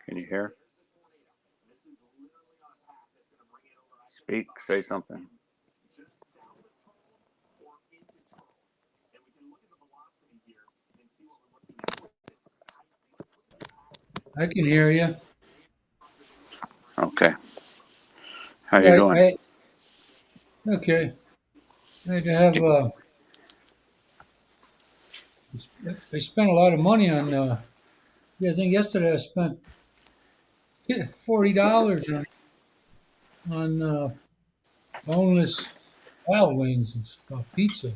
Can you hear? Speak, say something. I can hear you. Okay. How you Yeah, doing? okay. I have. I spent a lot of money on. Yeah, I think yesterday I spent $40 on boneless wild wings and stuff, pizza.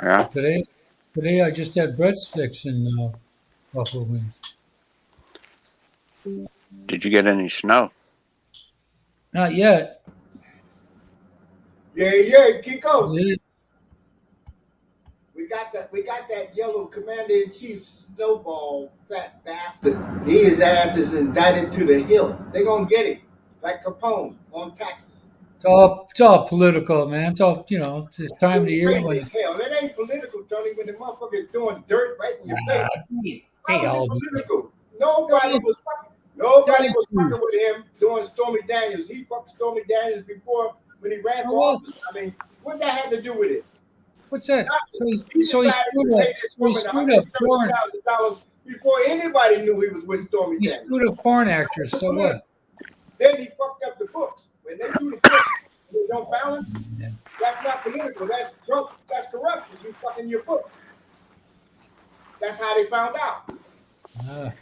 Yeah. Today, today I just had breadsticks and buffalo wings. Did you get any snow? Not yet. Yeah, Kiko. They- We got that yellow commander in chief snowball fat bastard. His ass is indicted to the hill. They gonna get him like Capone on taxes. it's all political, man. It's all It's the time of the It's year crazy when as hell. It ain't political, Tony, when the motherfucker's doing dirt right in your face. How they was it all do. political? Nobody was fucking with him doing Stormy Daniels. He fucked Stormy Daniels before when he ran So for what? office. I mean, what that had to do with it? What's that? So he, He so he decided screwed to up. pay this So he woman screwed up porn. $130,000 before anybody knew he was with Stormy He Daniels. screwed up porn actress. So what? Then he fucked up the books. When they do the books and they don't balance, Yeah. that's not political. That's corruption. You fucking your books. That's how they found out.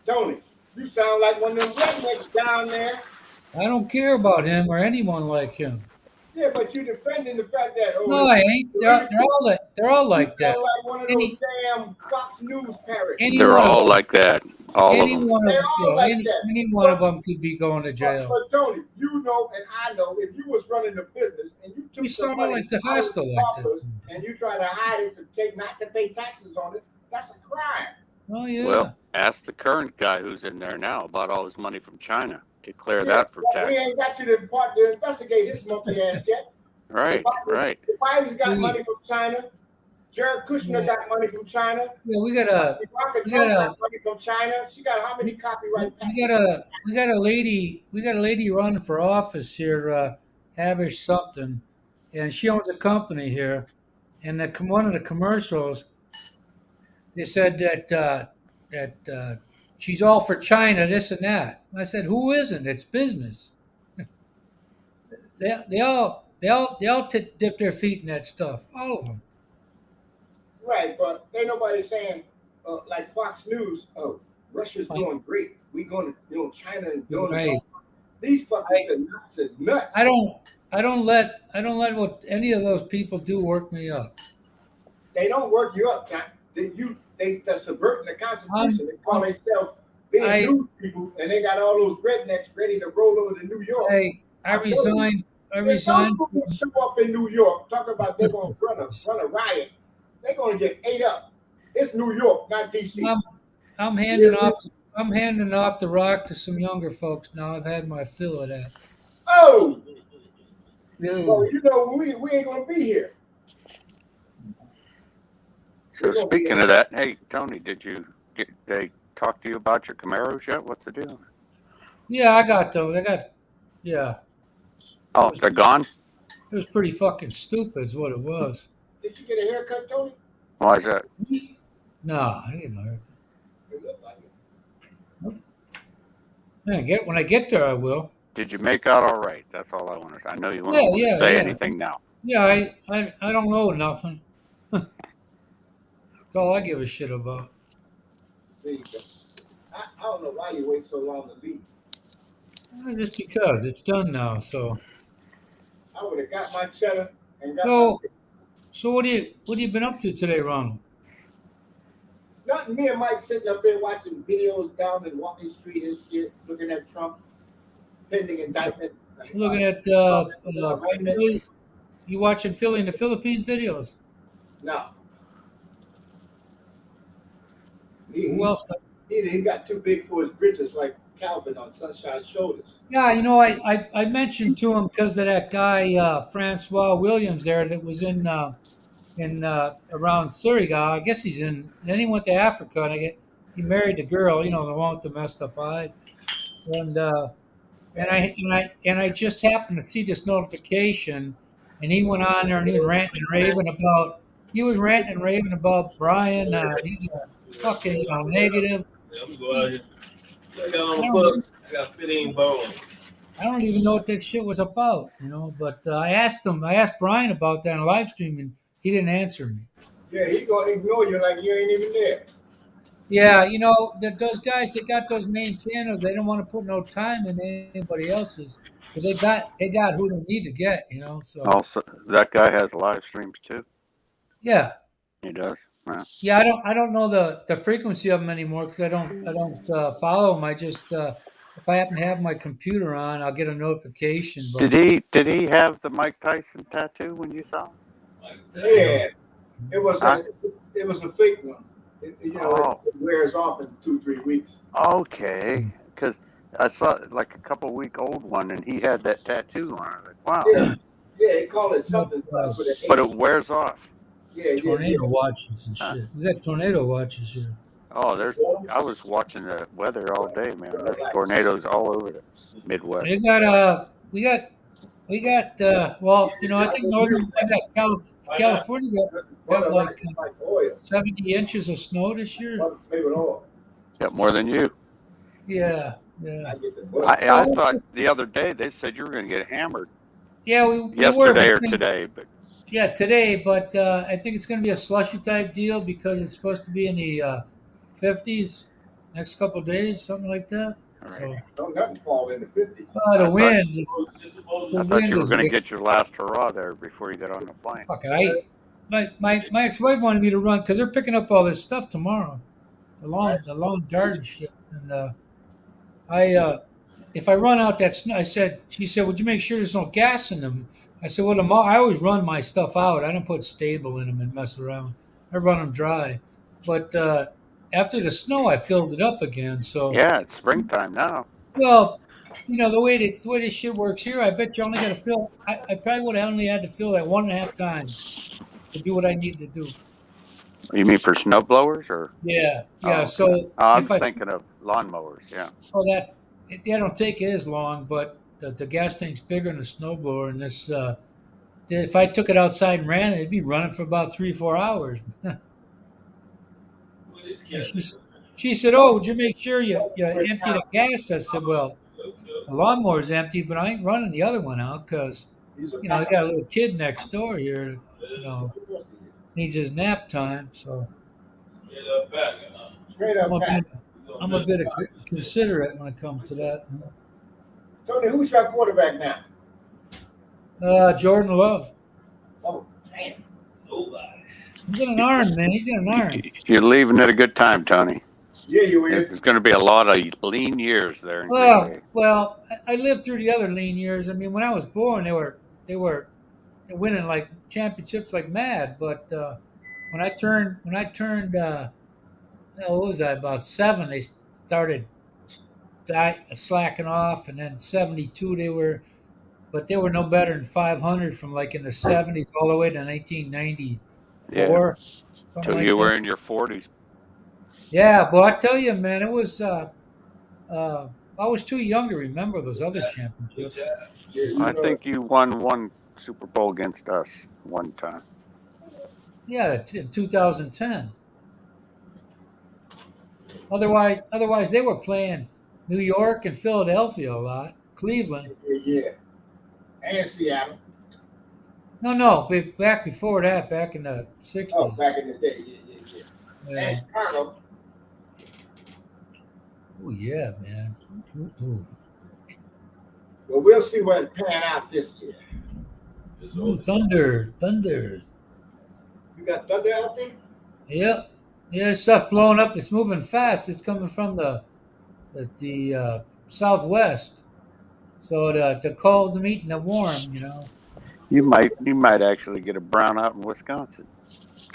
Tony, you sound like one of them rednecks down there. I don't care about him or anyone like him. Yeah, but you defending the fact that No, I ain't. They're all like you that. sound like one of those Any damn Fox News parrots. any They're one of all them. like that. All of Any them. one of They're all like any that. any one of them could be going to jail. But Tony, you know and I know if you was running a business and you took You some sound money like the out of hostile the like coffers that. and you try to hide it to take not to pay taxes on it, that's a crime. Oh yeah. Well, ask the current guy who's in there now about all his money from China. Declare Yeah, that for well, we tax. ain't got to the part to investigate his monkey ass yet. Right, right. The Biden's got We- money from China. Jared Kushner got money from China. Yeah, we got a Ivanka we Trump got got money from China. She got how many copyright patents? we got a lady running for office here, Havish something, and she owns a company here. And one of the commercials, they said that she's all for China, this and that. I said, who isn't? It's business. They all dip their feet in that stuff. All of them. Right, but ain't nobody saying like Fox News. Oh, Russia's doing great. We going to, China is doing Right. These fucking nuts. I don't let what any of those people do work me up. They don't work you up, John. They're subverting the Constitution. They call themselves being news people, and they got all those rednecks ready to roll over to New York. I resigned. If those people show up in New York, talk about they're going to run a riot, they're going to get ate up. It's New York, not D.C. I'm handing off the rock to some younger folks now. I've had my fill of that. Oh, Dude. well, we ain't going to be here. So speaking of that, hey Tony, did they talk to you about your Camaros yet? What's the deal? Yeah, I got those. Yeah. Oh, they're gone? It was pretty fucking stupid, is what it was. Did you get a haircut, Tony? Why is that? No, I didn't know. It looked like it. When I get there, I will. Did you make out all right? That's all I want to say. I know you want to say anything now. Yeah, I don't know nothing. That's all I give a shit about. There you go. I don't know why you wait so long to leave. Just because it's done now. So I would have got my cheddar and got So what have you been up to today, Ronald? Nothing. Me and Mike sitting up there watching videos down in Walking Street and shit, looking at Trump's pending indictment. Looking at you watching Philly in the Philippines videos? No. Who else? He got too big for his britches like Calvin on Sunshine's shoulders. Yeah, I mentioned to him because of that guy Francois Williams there that was in around Surigao. I guess then he went to Africa, and he married the girl, the one with the messed up eye, and I just happened to see this notification, and he went on there and he was ranting and raving about Brian. He's a fucking negative. I'm going out here. I got I on don't, books. I got 15 bones. I don't even know what that shit was about, But I asked Brian about that on live stream, and he didn't answer me. Yeah, he gonna ignore you like you ain't even there. Yeah, those guys that got those main channels, they don't want to put no time in anybody else's because they got who they need to get, So Also, that guy has live streams too. yeah, He does. Yeah. yeah. I don't know the frequency of them anymore because I don't follow them. I just if I happen to have my computer on, I'll get a notification. But Did he have the Mike Tyson tattoo when you saw him? Yeah, it was Huh? it was a fake one. Oh. It wears off in 2-3 weeks. Okay, because I saw like a couple-week-old one, and he had that tattoo on it. Like, wow. Yeah, they call it something else with an H. But it wears off. Yeah, tornado watches and shit. We got tornado watches here. Oh, I was watching the weather all day, man. There's tornadoes all over the Midwest. We got well, I think California got like 70 inches of snow this year. Got more than you. Yeah. I thought the other day they said you were going to get hammered. Yeah, we Yesterday were. or today, but Yeah, today, but I think it's going to be a slushy type deal because it's supposed to be in the 50s next couple of days, something like that. right. So, don't nothing fall in the 50s. The wind. I thought you were going to get your last hurrah there before you got on the plane. Fuck it, my ex-wife wanted me to run because they're picking up all this stuff tomorrow, the long garden shit, and if I run out that snow, she said, would you make sure there's no gas in them? I said, well, I always run my stuff out. I don't put stable in them and mess around. I run them dry. But after the snow, I filled it up again. So Yeah, it's springtime now. well, the way this shit works here, I bet you only got to fill. I probably would have only had to fill that 1.5 times to do what I need to do. You mean for snow blowers or? Yeah. Oh, So I'm thinking of lawnmowers. Yeah. Oh, they don't take it as long, but the gas tank's bigger than the snowblower, and this. If I took it outside and ran it, it'd be running for about 3-4 hours. She said, "Oh, would you make sure you empty the gas?" I said, "Well, the lawnmower's empty, but I ain't running the other one out because I got a little kid next door here. Needs his nap time, so Straight up back. I'm a bit considerate when it comes to that." Tony, who's your quarterback now? Jordan Love. Oh, damn. Nobody. He's got an arm, man. He's got an arm. You're leaving at a good time, Tony. Yeah, you is. There's going to be a lot of lean years there. In Green Bay. Well, I lived through the other lean years. I mean, when I was born, they were winning like championships like mad. But when I turned, what was I, about 7? They started slacking off, and then 72 they were no better than 500 from like in the 70s all the way to 1994. Yeah. Till you were in your 40s. Yeah, but I tell you, man, it was. I was too young to remember those other championships. I think you won one Super Bowl against us one time. Yeah, in 2010. Otherwise, they were playing New York and Philadelphia a lot. Cleveland. Yeah. And Seattle. No, back before that, back in the 60s. Oh, back in the day. Yeah. And Chicago. Oh, yeah, man. Ooh. Well, we'll see what it pan out this year. Ooh, thunder. You got thunder out there? Yep. Yeah, stuff's blowing up. It's moving fast. It's coming from the southwest. So the cold meeting the warm, You might actually get a brownout in Wisconsin.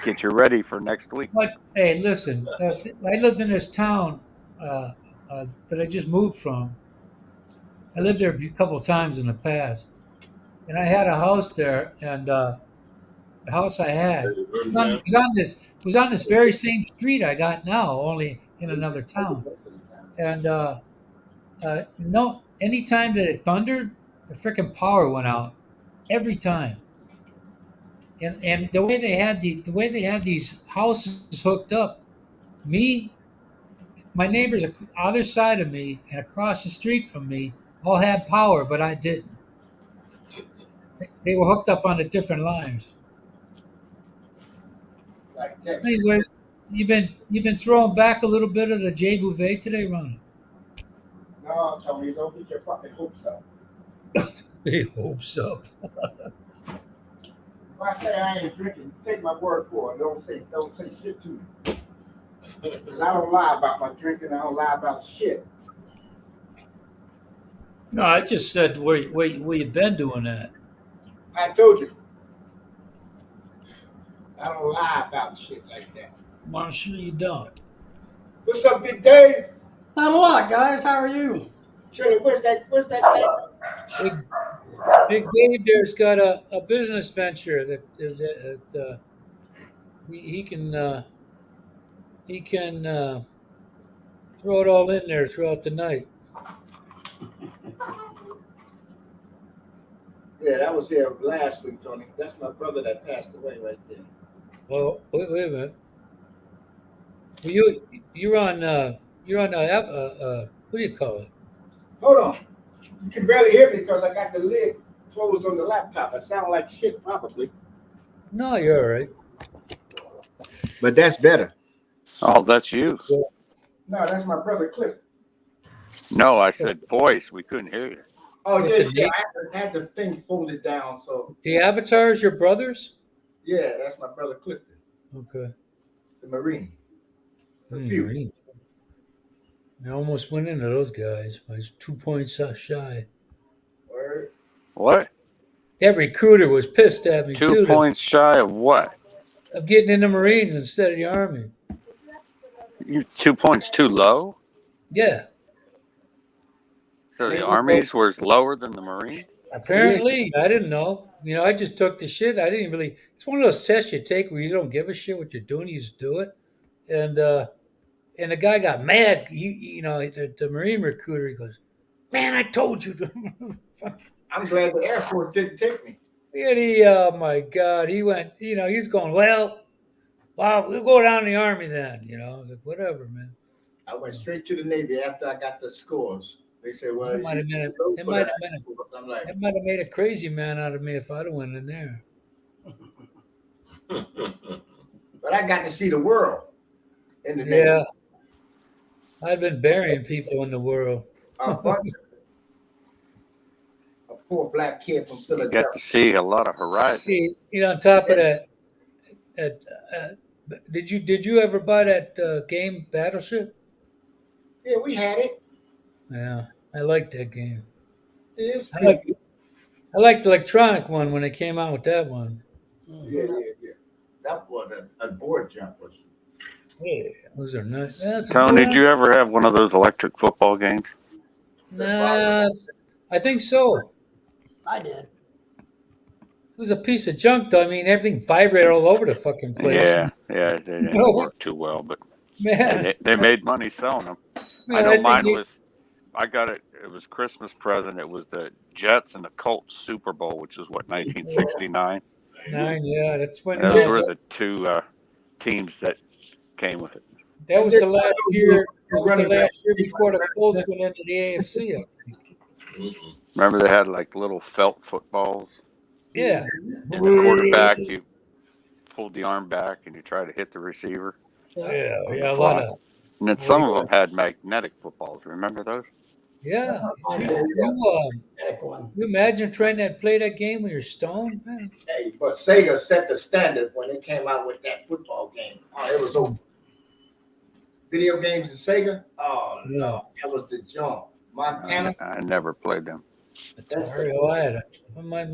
Get you ready for next week. But hey, listen, I lived in this town that I just moved from. I lived there a couple of times in the past, and I had a house there, and the house I had was on this very same street I got now. Only in another town. And no, anytime that it thundered, the freaking power went out every time. And the way they had these houses hooked up, me, my neighbors on the other side of me and across the street from me all had power, but I didn't. They were hooked up on the different lines. Like that. Anyway, you've been throwing back a little bit of the J Bouvet today, Ron. No, Tony, don't get your fucking hopes up. They hope so. If I say I ain't drinking, take my word for it. Don't say shit to me. Because I don't lie about my drinking. I don't lie about shit. No, I just said where you been doing that. I told you. I don't lie about shit like that. Well, I'm sure you don't. What's up, Big Dave? Not a lot, guys. How are you? Chili, where's that thing? Big Dave there's got a business venture that he can throw it all in there throughout the night. Yeah, that was here last week, Tony. That's my brother that passed away right there. Well, wait a minute. Well, you're on what do you call it? Hold on. You can barely hear me because I got the lid closed on the laptop. I sound like shit, probably. No, you're all right. But that's better. Oh, that's you. No, that's my brother Cliff. No, I said voice. We couldn't hear you. Oh, With yeah, the yeah. name? I had the thing folded down, so The avatars your brothers? yeah, that's my brother Clifton, Okay. the Marine. The Hmm, few. Marine. I almost went into those guys. I was 2 points shy. Word. What? That recruiter was pissed at me 2 too points shy of what? of getting in the Marines instead of the Army. You 2 points too low? Yeah, So the Army's was lower than the Marine? apparently I didn't know. I just took the shit. I didn't really. It's one of those tests you take where you don't give a shit what you're doing. You just do it. And the guy got mad. The Marine recruiter. He goes, "Man, I told you." I'm glad the Air Force didn't take me. And oh my God, he went. He's going. Well, we'll go down the Army then. I was like, whatever, man. I went straight to the Navy after I got the scores. They said, "Well, It might have you been. go It for might that." have been. I'm like, It might have made a crazy man out of me if I'd have went in there. but I got to see the world in the Navy. Yeah, I've been burying people in the world. A bunch of it. A poor black kid from You Philadelphia. get to see a lot of horizons. See, on top of that, did you ever buy that game Battleship? Yeah, we had it. Yeah, I liked that game. It's I pretty liked the electronic one when they came out with that one. Yeah. That was a board jump was. Yeah, those are nice. That's Tony, did you ever have one of those electric football games? Nah, I think so. I did. It was a piece of junk, though. I mean, everything vibrated all over the fucking place. Yeah, they didn't No. work too well, but Man, they made money selling them. man, I know think mine you- was. I got it. It was Christmas present. It was the Jets and the Colts Super Bowl, which was what 1969. 9. Yeah, that's when. Those were the two teams that came with it. That was the last year. That was the Running back. last year before the Colts went into the AFC. I think. Remember, they had like little felt footballs. Yeah, And the quarterback, you pulled the arm back and you try to hit the receiver. yeah, On the a fly. lot of. And then some of them had magnetic footballs. Remember those? Yeah, I did. Magnetic one. you imagine trying to play that game when you're stoned, man? Hey, but Sega set the standard when they came out with that football game. Oh, it was over. Video games in Sega? Oh no, that was the jump. Montana. I never played them. Atari. Oh, I had a, my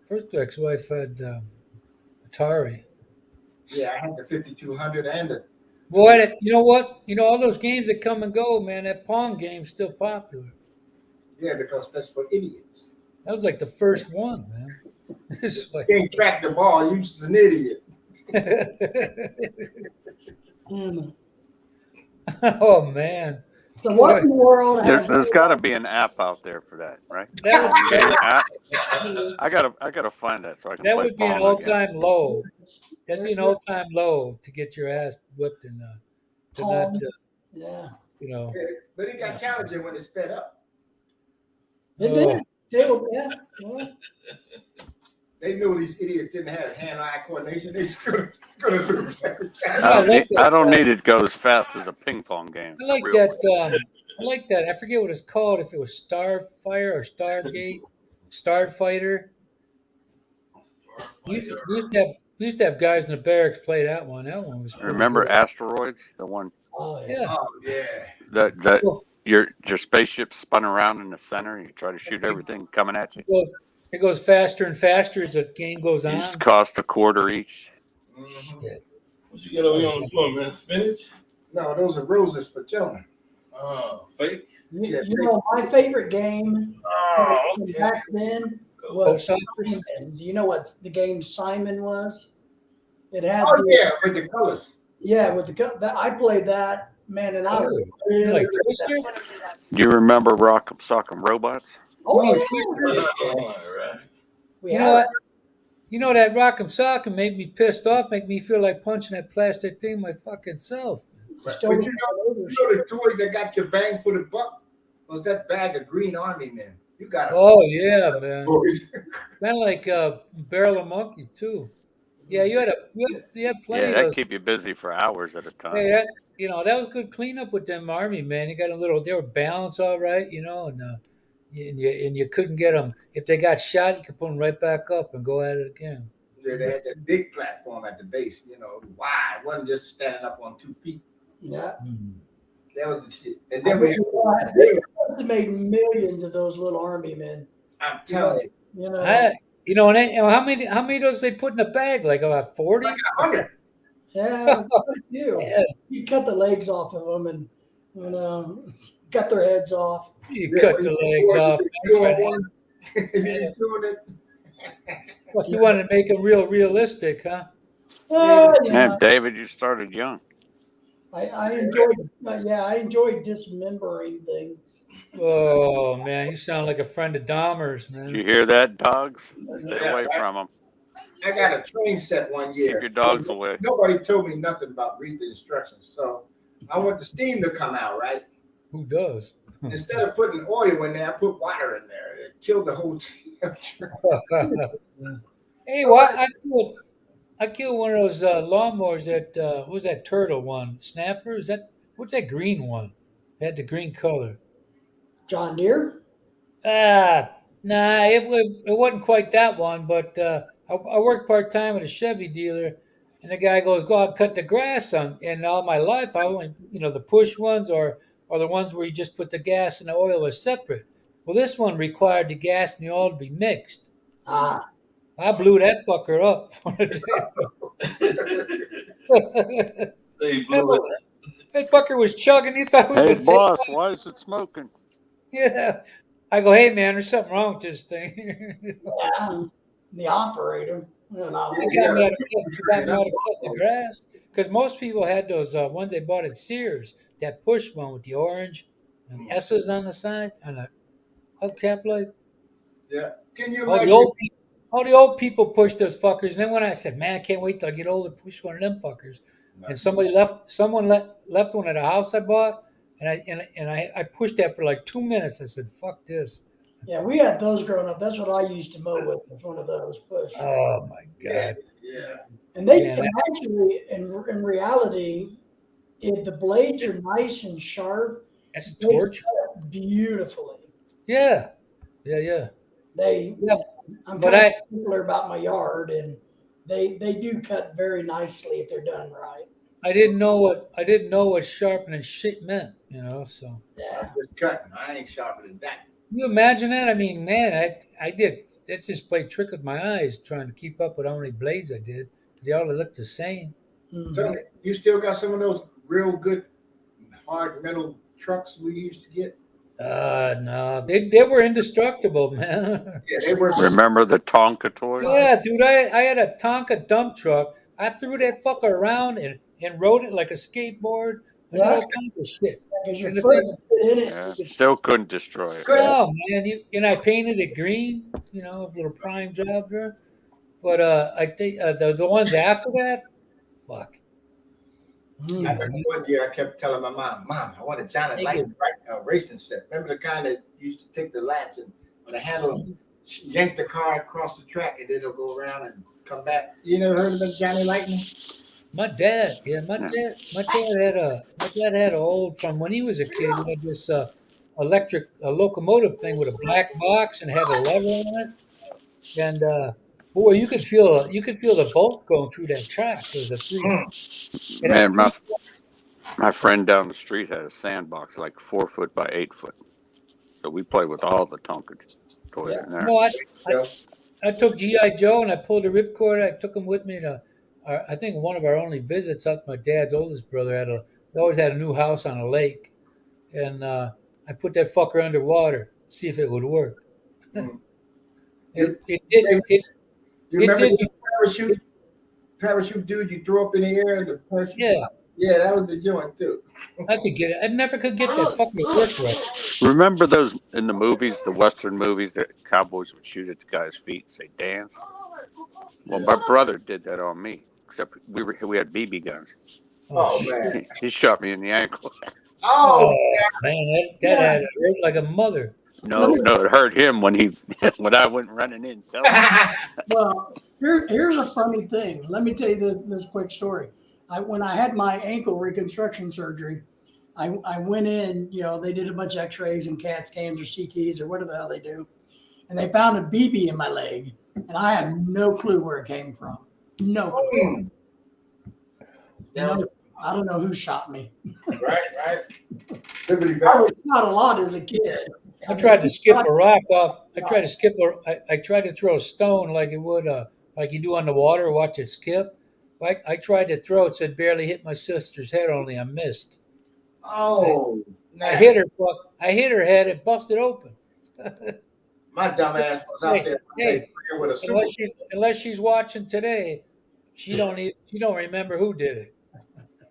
first ex-wife had Atari. Yeah, I had the 5200 and the. Boy, you know what? All those games that come and go, man. That Pong game's still popular. Yeah, because that's for idiots. That was like the first one, man. It's like, You can't track the ball. You're just an idiot. Mm. Oh man. So what in the world There's has got to be an app out there for that, right? That would, Game app. be, I gotta find that so I can that play would be an Palmer again. all-time low. That'd be an all-time low to get your ass whipped and to not, Palm? Yeah, you know. But it got challenging when it sped up. it did. Yeah. Well, They knew these idiots didn't have hand-eye coordination. They just gonna lose every time. I don't need it to go as fast as a ping pong game. I like that. I like that. I forget what it's called. If it was Starfire or Stargate, Starfighter. We used to have guys in the barracks play that one. That one was pretty Remember good. Asteroids? The one oh yeah. Yeah. Oh yeah. that Well, your spaceship spun around in the center and you try to shoot everything coming at you. it goes faster and faster as the game goes It on. used to cost a quarter each. Mhm. Shit. What you get over here on the floor, man? Spinach? No, those are roses for children. Oh, fake? You know, my favorite game Oh, okay. back then was Simon. Do you know what the game Simon was? It had Oh yeah, with the colors. with the I played that, man, and I was You really like good at Twister? that. Do you remember Rock'em Sock'em Robots? Oh You yeah. know, All right. We You had know what? You know that Rock'em Sock'em made me pissed off, make me feel like punching that plastic thing my fucking self. But Still you know the toy that got your bang for the buck was that bag of Green Army men. You got Oh yeah, man. boys. Kind of like Barrel of Monkeys too. Yeah, you had plenty Yeah, of that those. keep you busy for hours at a time. Hey, that was good cleanup with them army man. You got a little, they were balanced all right, and you couldn't get them if they got shot. You could put them right back up and go at it again. Yeah, they had that big platform at the base, wide. It wasn't just standing up on 2 feet. Yeah. That was the shit. And then we They made millions of those little army men. I'm telling you, You know. And how many of those they put in a bag? Like about 40? like 100. Yeah, quite a few. Yeah, You cut the legs off of them and cut their heads off. you Yeah, cut when the you legs off. doing one, you doing it. Fuck, you wanted to make them realistic, huh? Man, David, you started young. I enjoyed dismembering things. Oh man, you sound like a friend of Dahmer's, man. You hear that, dogs? Stay Yeah. away from them. I got a train set one year. Keep your dogs away. Nobody told me nothing about reading the instructions. So I want the steam to come out, right? Who does? Instead of putting oil in there, I put water in there. It killed the whole steam. Hey, what? I killed one of those lawnmowers that what was that turtle one? Snapper? What's that green one? It had the green color. John Deere? Nah, it wasn't quite that one, but I worked part time at a Chevy dealer, and the guy goes, "Go out and cut the grass on." And all my life, I only the push ones or the ones where you just put the gas and the oil are separate. Well, this one required the gas and the oil to be mixed. Ah, I blew that fucker up. They blew it. That fucker was chugging. You thought it was Hey, gonna boss, why is it smoking? Yeah. I go, hey man, there's something wrong with this thing. yeah. The operator. You know, You got me how to cut the grass. Because most people had those ones they bought at Sears, that push one with the orange and the S's on the side and a hubcap light. Yeah. Can you All imagine? the old people pushed those fuckers. And then when I said, man, I can't wait till I get older to push one of them fuckers. And someone left one at a house I bought, and I pushed that for like 2 minutes. I said, "Fuck this." yeah, we had those growing up. That's what I used to mow with, was one of those push. Oh my god! Yeah. And they Man, actually, in reality, if the blades are nice and sharp, That's they torture. cut beautifully. Yeah. I'm But kind of particular about my yard, and they do cut very nicely if they're done right. I didn't know what sharpening shit meant. So Yeah. I'm just cutting. I ain't sharper than that. can you imagine that? I mean, man, I did. That just played trick with my eyes trying to keep up with how many blades I did. They all looked the same. Mhm. Tell me, you still got some of those real good hard metal trucks we used to get? No, they were indestructible, man. Yeah, they were. Remember the Tonka toys? Yeah, dude, I had a Tonka dump truck. I threw that fucker around and rode it like a skateboard. I did all kinds of shit. Because your And the foot thing, in it. Yeah, still couldn't destroy it. Good. oh man, and I painted it green, you know, a little prime job there. But I think the ones after that, fuck. I You remember know, one year I kept telling my mom, I want a Johnny They Lightning racing set. Remember the kind that used to take the latch and on the handle, yank the car across the track, and then it'll go around and come back. You never heard of the Johnny Lightning? my dad, yeah, my dad had an old from when he was a kid. He had this electric locomotive thing with a black box and had a lever on it. And boy, you could feel the volts going through that track. It was a three. Mm. It had Man, three. my friend down the street had a sandbox like 4 foot by 8 foot. So we played with all the Tonka toys Yeah. in there. No, I, Yeah. I took GI Joe and I pulled a ripcord. I took him with me to, I think one of our only visits up. My dad's oldest brother they always had a new house on a lake, and I put that fucker underwater, see if it would work. Mm. It did. You It remember did. the parachute dude you threw up in the air and the parachute? Yeah, Yeah, that was the joint too. I could get it. I never could get that fucking work right. Remember those in the movies, the Western movies, that cowboys would shoot at the guy's feet and say dance? Well, my brother did that on me, except we had BB guns. Oh shit. man. He shot me in the ankle. Oh, Man, that had it hurt like a mother. No, it hurt him when when I went running in. Tell him. Well, here's a funny thing. Let me tell you this quick story. When I had my ankle reconstruction surgery, I went in, you know, they did a bunch of x-rays and CAT scans or CTs or whatever the hell they do. And they found a BB in my leg. And I had no clue where it came from. No clue. No, I don't know who shot me. right. I was shot a lot as a kid. I tried to skip a rock off. I tried to throw a stone like it would, like you do on the water. Watch it skip. I tried to throw it, said barely hit my sister's head. Only I missed. Oh, I hit her. I hit her head. It busted open. my dumb ass was out there Hey, playing with a super. unless she's watching today, she don't remember who did it.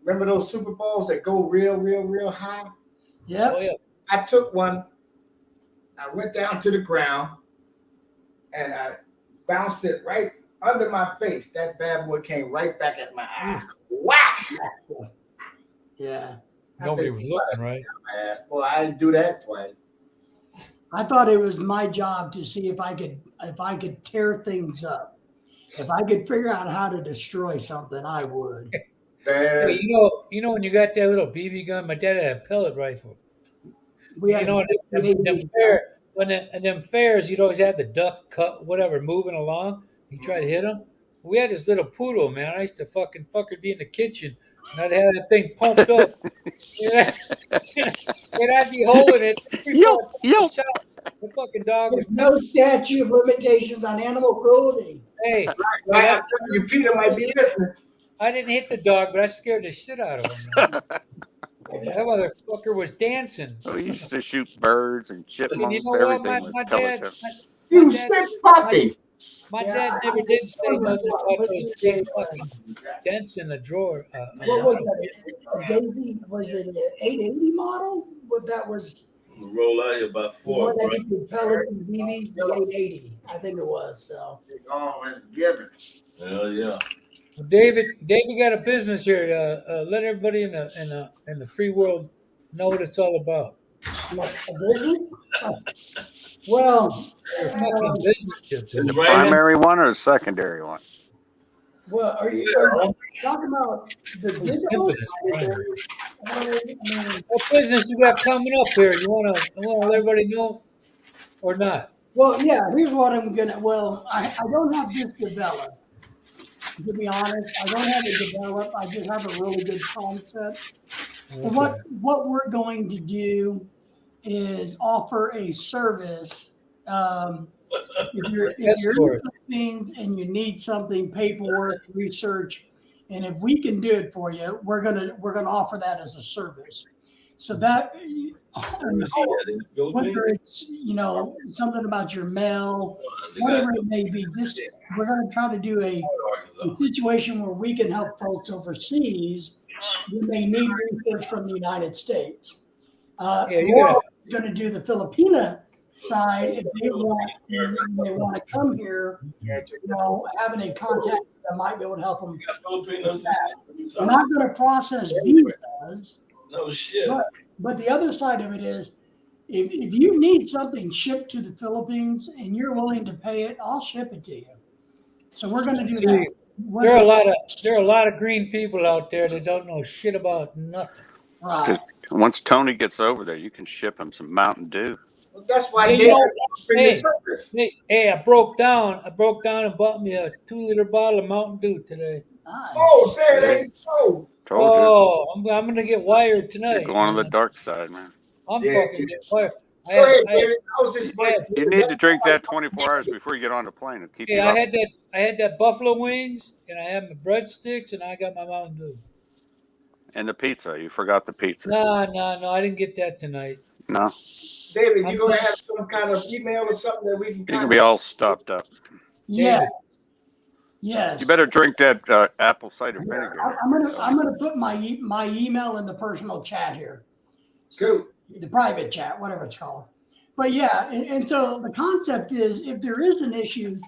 Remember those Super Bowls that go real high? Yep. Oh yeah. I took one. I went down to the ground and I bounced it right under my face. That bad boy came right back at my eye. Whack! Yeah. Nobody was looking, right? Well, I didn't do that twice. I thought it was my job to see if I could tear things up. If I could figure out how to destroy something, I would. Hey, you know when you got that little BB gun, my dad had a pellet rifle. We had them fairs, you'd always have the duck cut whatever moving along. You try to hit them. We had this little poodle, man. I used to fucking be in the kitchen, and I'd have that thing pumped up, and I'd be holding it. Yo. The fucking dog was. There's no statute of limitations on animal cruelty. Hey, Right, you Peter might be listening. I didn't hit the dog, but I scared the shit out of him. Man. That motherfucker was dancing. We used to shoot birds and chipmunks, And you know what? everything with pellet guns. You sick puppy. My dad never did say nothing about those big fucking dents in the drawer. What was that? Daisy, was it an 880 model? What that was? We roll out here about The 4, one that right? you could pellet and BBs, the 880, I think it was. So Oh, it's given. Hell yeah. Well, David got a business here. Let everybody in the free world know what it's all about. like a business? Well, Your fucking business, The dude. primary one or the secondary one? are you talking about the digital side of it? I mean, What business you got coming up here? You wanna let everybody know or not? well, yeah, here's what I'm gonna. Well, I don't have this developed. To be honest, I don't have it developed. I just have a really good concept. Okay. What we're going to do is offer a service. If you're into things and you need something, paperwork, research, and if we can do it for you, we're gonna offer that as a service. So that whether it's something about your mail, whatever it may be, just we're gonna try to do a situation where we can help folks overseas when they need research from the United States. Yeah, you Laura gotta. is going to do the Filipina side if they want to come here, having a contact that might be able to help them. You got Filipinos. We're not going to process visas, No shit. but the other side of it is, if you need something shipped to the Philippines and you're willing to pay it, I'll ship it to you. So we're going to do that. There are a lot of green people out there that don't know shit about nothing. Right. Once Tony gets over there, you can ship him some Mountain Dew. Well, that's why Hey, they you know, bring hey, the service. hey, I broke down and bought me a 2-liter bottle of Mountain Dew today. Nice. Oh, say it ain't so. Told you. Oh, I'm gonna get wired tonight. You're going on the man. dark side, man. I'm Yeah, fucking yeah. getting wired. Go ahead, David. I was just like, You need to drink that 24 hours before you get on the plane and keep you Yeah, up. I had that buffalo wings, and I had my breadsticks, and I got my Mountain Dew. And the pizza. You forgot the pizza. No, I didn't get that tonight. No. David, you gonna have some kind of email or something that we can You can contact? be all stuffed up. Yeah. David. Yes. You better drink that apple cider vinegar. I'm gonna put my email in the personal chat here, Cool. the private chat, whatever it's called. But yeah, and so the concept is, if there is an issue,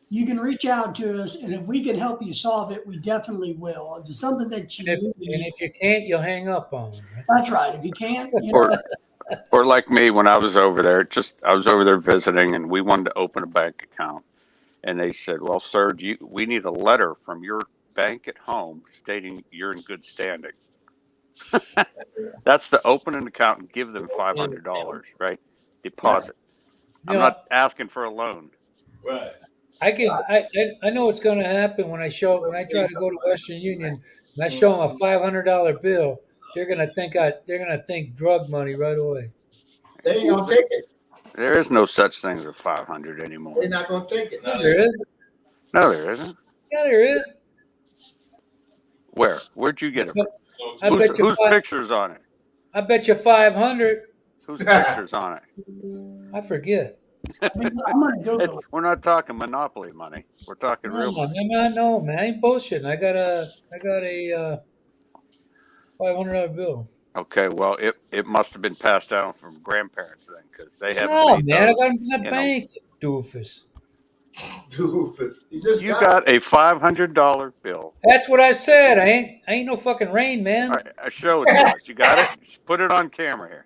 you can reach out to us, and if we can help you solve it, we definitely will. If it's something that you And need, if you can't, you'll hang up on them. Right? that's right. If you can't, you know, Or like me when I was over there, I was over there visiting, and we wanted to open a bank account, and they said, "Well, sir, we need a letter from your bank at home stating you're in good standing." That's to open an account and give them $500, right? Deposit. I'm No. not asking for a loan. Right. I know what's going to happen when I try to go to Western Union and I show them a $500 bill. They're gonna think drug money right away. They ain't gonna take it. There is no such thing as a 500 anymore. They're not gonna take it. Yeah, there is. No, there isn't. Yeah, there is. Where? Where'd you get it from? I bet you Whose picture's on it? I bet you 500. Whose picture's on it? I forget. I'm gonna Google it. We're not talking monopoly money. We're talking real money. No, man, I ain't bullshitting. I got a $500 bill. Okay, well, it must have been passed down from grandparents then, because they haven't. No, made man, I those, got it in the you know. bank, doofus. Doofus. You got a $500 bill. That's what I said. I ain't no fucking Rain Man. All right, show it to us. You got it? Just put it on camera here.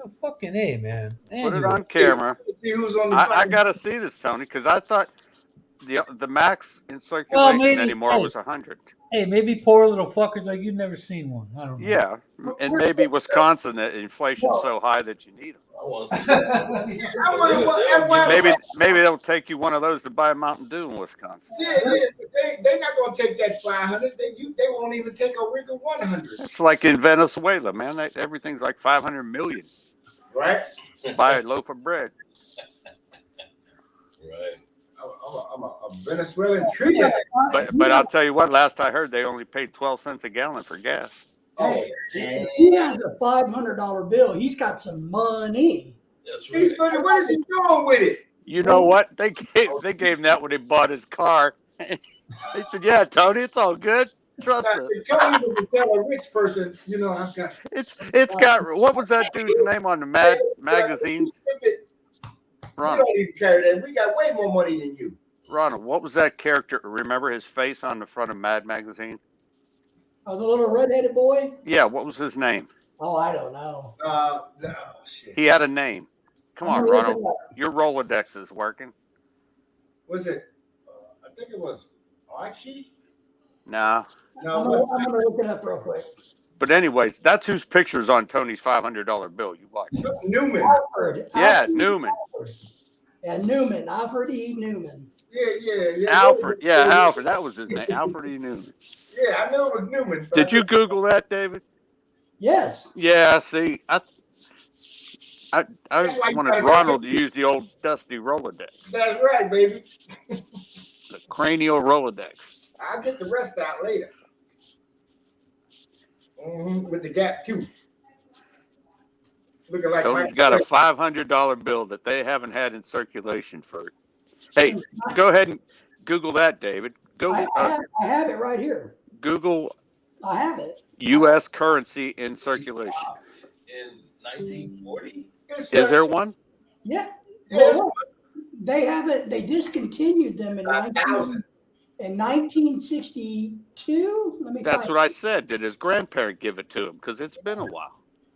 Oh, fucking A, man. Put it Anyway. on camera. See who's on the I got to see this, Tony, because I thought the max in circulation Well, maybe- anymore hey. was 100. Hey, maybe poor little fuckers like you've never seen one. I don't know. Yeah, and maybe Wisconsin, that inflation's so high that you need them. I want to see Maybe they'll take you one of those to buy a Mountain Dew in Wisconsin. Yeah, but they're not gonna take that 500. They won't even take a rig of 100. It's like in Venezuela, man. Everything's like 500 million. Right? Buy a loaf of bread. Right. I'm a Venezuelan trillionaire. But I'll tell you what. Last I heard, they only paid 12 cents a gallon for gas. Hey, if he has a $500 bill, he's got some money. That's He's right. funny. What is he doing with it? You know what? They gave him that when he bought his car. They said, "Yeah, Tony, it's all good. Trust us." Tony would tell a rich person, I've got. It's got what was that dude's name on the magazine? We Ronald. don't even carry that. We got way more money than you. Ronald, what was that character? Remember his face on the front of Mad magazine? Oh, the little redheaded boy? Yeah, what was his name? Oh, I don't know. No, shit. He had a name. Come on, I'm gonna look Ronald. it up. Your Rolodex is working. Was it? I think it was Archie. Nah. No, I'm gonna look it up real quick. But anyways, that's whose picture's on Tony's $500 bill. You like? Newman. Alfred. Yeah, Alfred Newman. Yeah, Newman. Alfred E. Newman. Yeah. Alfred. Yeah, Alfred. That was his name. Alfred E. Newman. Yeah, I know it was Newman. but Did you Google that, David? Yes. Yeah. See, I That's why you wanted gotta go Ronald to get- use the old dusty Rolodex, That's right, baby. the cranial Rolodex. I'll get the rest out later. With the gap too. Looking like Tony's Mike got a Tyson. $500 bill that they haven't had in circulation for. Hey, go ahead and Google that, David. I have it right here. Google I have it. U.S. currency in circulation. In 1940? Is there one? Yeah. Yes. Well, they haven't. They discontinued them in 1962. Let me That's find. what I said. Did his grandparent give it to him? Because it's been a while.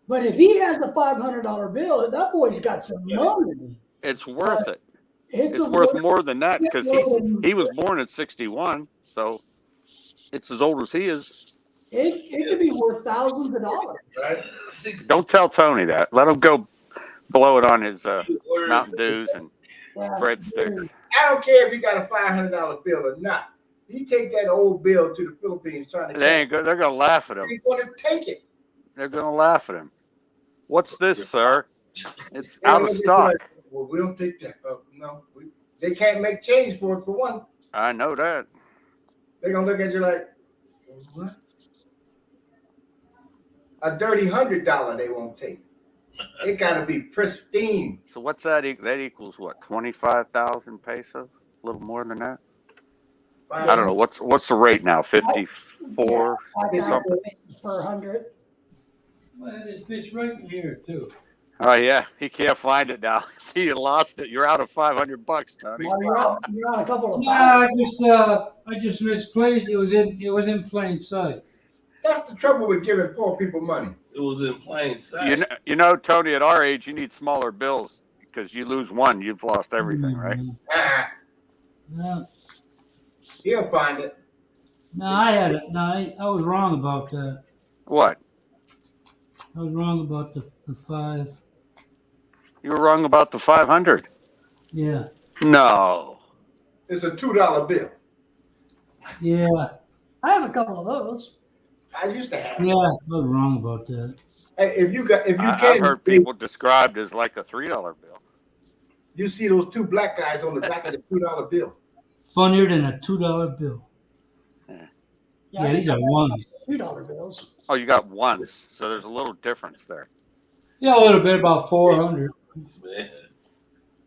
But if he has the $500 bill, that boy's got some money. It's worth it. It's It's worth more than that because he was born in 61, so it's as old as he is. It could be worth thousands of dollars. Right? Don't tell Tony that. Let him go blow it on his Mountain Dews and Yeah. breadsticks. I don't care if he got a $500 bill or not. He take that old bill to the Philippines trying to. They're gonna laugh at him. He's going to take it. They're gonna laugh at him. What's this, sir? It's out of stock. Like, well, we don't take that. No, they can't make change for it for one. I know that. They're gonna look at you like, what? A dirty $100 they won't take. It gotta be pristine. So what's that? That equals what? 25,000 pesos? A little more than that. I don't know. What's the rate now? 54 something. Per 100. Well, this bitch right in here too. Oh yeah, he can't find it now. See, you lost it. You're out of $500, Tony. Well, you're out a couple of Yeah, thousand. I just misplaced. It was in plain sight. That's the trouble with giving poor people money. It was in plain sight. You know, Tony. At our age, you need smaller bills because you lose one, you've lost everything, right? Ah, No, he'll find it. no, I had it. No, I was wrong about that. What? I was wrong about the 5. You were wrong about the 500. Yeah, No. It's a $2 bill. yeah, I have a couple of those. I used to have. yeah. I was wrong about that. Hey, if you I've can, heard people described as like a $3 bill. you see those two black guys on the back of the $2 bill. Funnier than a $2 bill. Yeah, I these think are ones. $2 bills. Oh, you got ones, so there's a little difference there. Yeah, a little bit about 400. Man.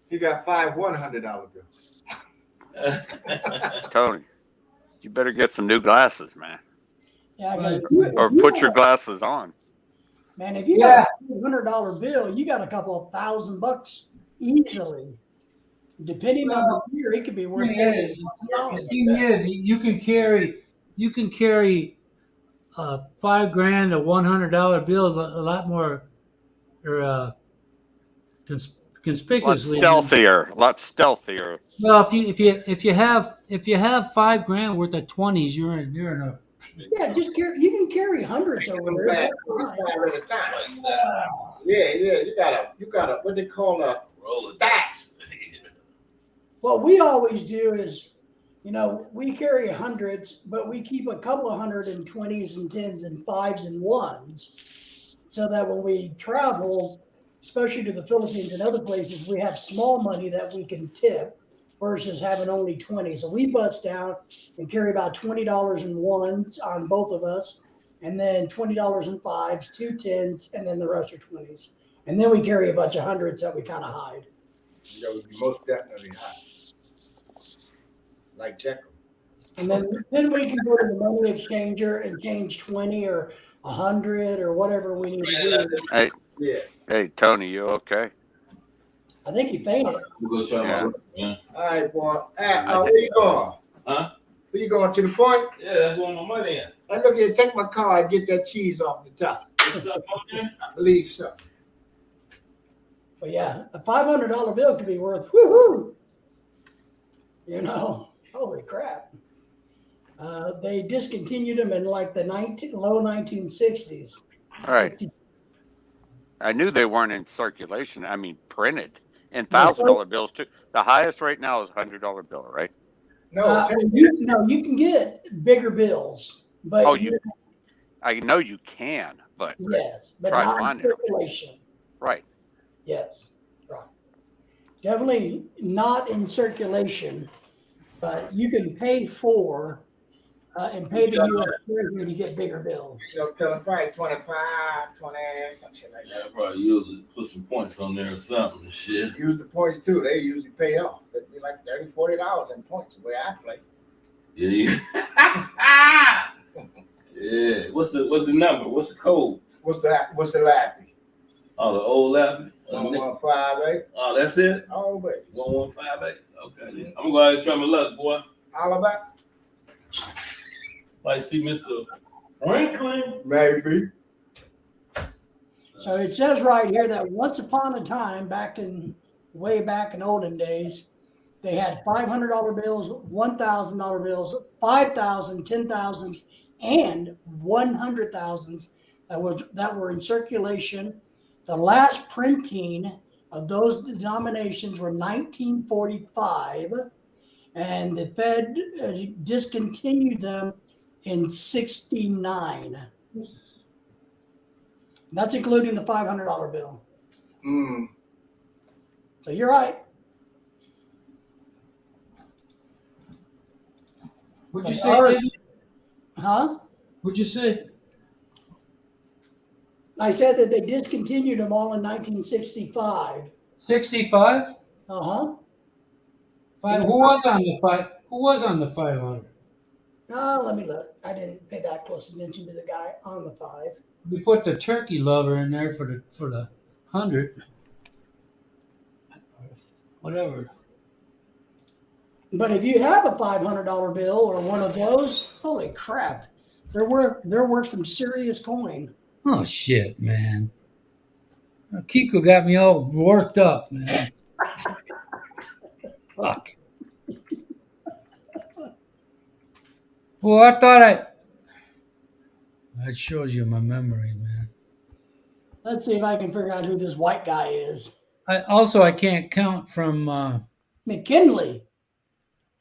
He got 5 $100 bills. Tony, you better get some new glasses, man, Yeah, I Right. or put your glasses on. Man, if you got a $100 bill, you got a couple of $1,000 easily. Depending on the year, it could be worth Thing is, $40,000. the thing is, you can carry $5,000 or $100 bills a lot more or conspicuously. A lot stealthier. Well, if you have $5,000 worth of 20s, you're in a. Yeah, you can carry hundreds over there. Back, That's fine. one at a time. Like that. Yeah, you gotta what they call a Roll it. stacks. What we always do is, we carry hundreds, but we keep a couple of 120s and 10s and 5s and 1s so that when we travel, especially to the Philippines and other places, we have small money that we can tip versus having only 20. So we bust down and carry about $20 in 1s on both of us, and then $20 in 5s, 2 10s, and then the rest are 20s. And then we carry a bunch of hundreds that we kind of hide. That would be most definitely high. Like Jekyll. And then we can go to the money exchanger and change 20 or 100 or whatever we need to do. Hey, Yeah. hey, Tony, you okay? I think he fainted. We'll go try my work, man. All right, boy. Where you going? Huh? Where you going to the point? Yeah, that's where my money in. Hey, look here, take my car and get that cheese off the top. What's up, man? I believe so. But yeah, a $500 bill could be worth woohoo. Holy crap. They discontinued them in like the low 1960s. All right. 60. I knew they weren't in circulation. I mean, printed. And $1,000 bills too. The highest right now is $100 bill, right? No, You can get bigger bills, but I know you can, but yes, but try not in finding them. circulation. Right. Yes, right. Definitely not in circulation, but you can pay for and pay the U.S. Treasury to get bigger bills. tell them probably 25, 20, something like Yeah, that. probably usually put some points on there or something. Shit. Use the points too. They usually pay off. It'd be like $30, $40 in points the way I play. Yeah, Yeah. What's the number? What's the code? What's the lappy? Oh, the old Lappy. 1158. Oh, that's it. Always. 1158. Okay. I'm going to try my luck, boy. All about. Like see Mr. Franklin. Maybe. So it says right here that once upon a time, way back in olden days, they had $500 bills, $1,000 bills, 5,000, 10,000s, and 100,000s that were in circulation. The last printing of those denominations were 1945, and the Fed discontinued them in 69. That's including the $500 bill. Mm. So you're right. What'd you say, David? Huh? What'd you say? I said that they discontinued them all in 1965. 65? Uh-huh. Who was on the five? Who was on the 500? Oh, let me look. I didn't pay that close attention to the guy on the 5. We put the turkey lover in there for the 100. Whatever. But if you have a $500 bill or one of those, holy crap, they're worth some serious coin. Oh shit, man. Kiko got me all worked up, man. Fuck. Well, I thought that shows you my memory, man. Let's see if I can figure out who this white guy is. I can't count from McKinley.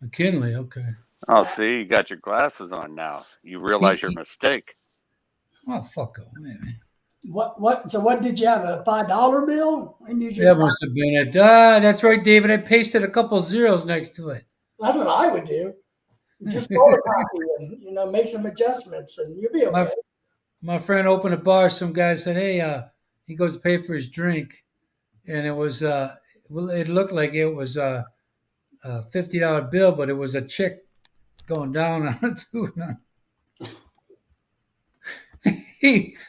McKinley. Okay. Oh, see, you got your glasses on now. You realize your mistake. Oh, fuck off, man. So what did you have? A $5 bill? And you just, That must have been it. That's right, David. I pasted a couple zeros next to it. that's what I would do. Just photocopy and make some adjustments, and you'll be okay. My friend opened a bar. Some guy said, "Hey," he goes to pay for his drink, and it was it looked like it was a $50 bill, but it was a chick going down on it too.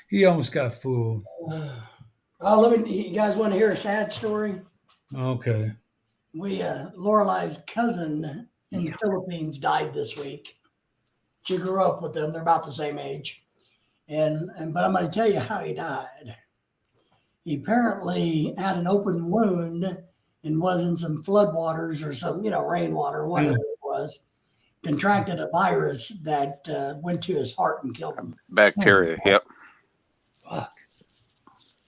He almost got fooled. Oh, you guys want to hear a sad story? Okay. Lorelei's cousin in the Philippines died this week. She grew up with them. They're about the same age. But I'm going to tell you how he died. He apparently had an open wound and was in some floodwaters or some, rainwater, whatever it was. Contracted a virus that went to his heart and killed him. Bacteria, yep. Fuck.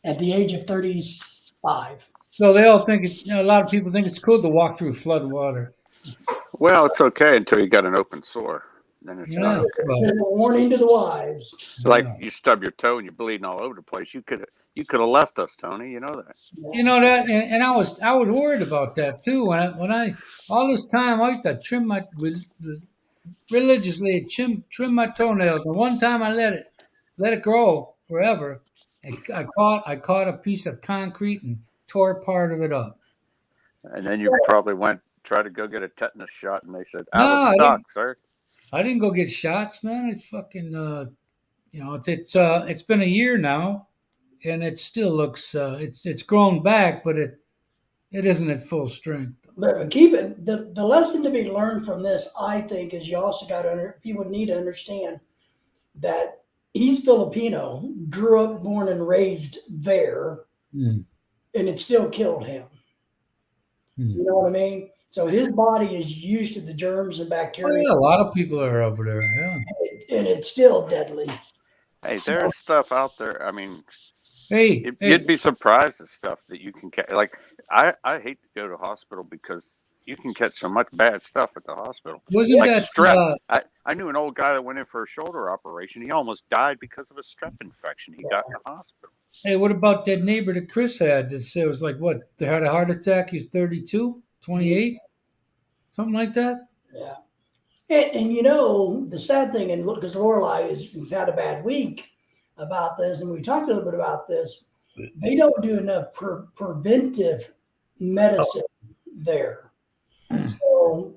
At the age of 35. So they all think a lot of people think it's cool to walk through flood water. Well, it's okay until you got an open sore. Then it's not okay. A warning to the wise. Like you stub your toe and you're bleeding all over the place. You could have left us, Tony. You know that. You know that, and I was worried about that too. When I all this time I used to trim my religiously trim my toenails, and one time I let it grow forever. And I caught a piece of concrete and tore part of it up. And then you probably tried to go get a tetanus shot, and they said No, out of stock, sir. I didn't go get shots, man. It's fucking it's been a year now, and it still looks it's grown back, but it isn't at full strength. But keep it. The lesson to be learned from this, I think, is you also got people need to understand that he's Filipino, grew up, born, and raised there, and it still killed him. You know what I mean? So his body is used to the germs and bacteria. Oh, yeah, a lot of people are over there, yeah. And it's still deadly. Hey, there's stuff out there. I mean, Hey, you'd be surprised at stuff that you can catch. Like, I hate to go to the hospital because you can catch so much bad stuff at the hospital. Wasn't like that strep? I knew an old guy that went in for a shoulder operation. He almost died because of a strep infection he got in the hospital. Hey, what about that neighbor that Chris had that said it was like, what, they had a heart attack? He's 32, 28, something like that? Yeah. And the sad thing, and look, because Lorelei has had a bad week about this, and we talked a little bit about this. They don't do enough preventive medicine there. So,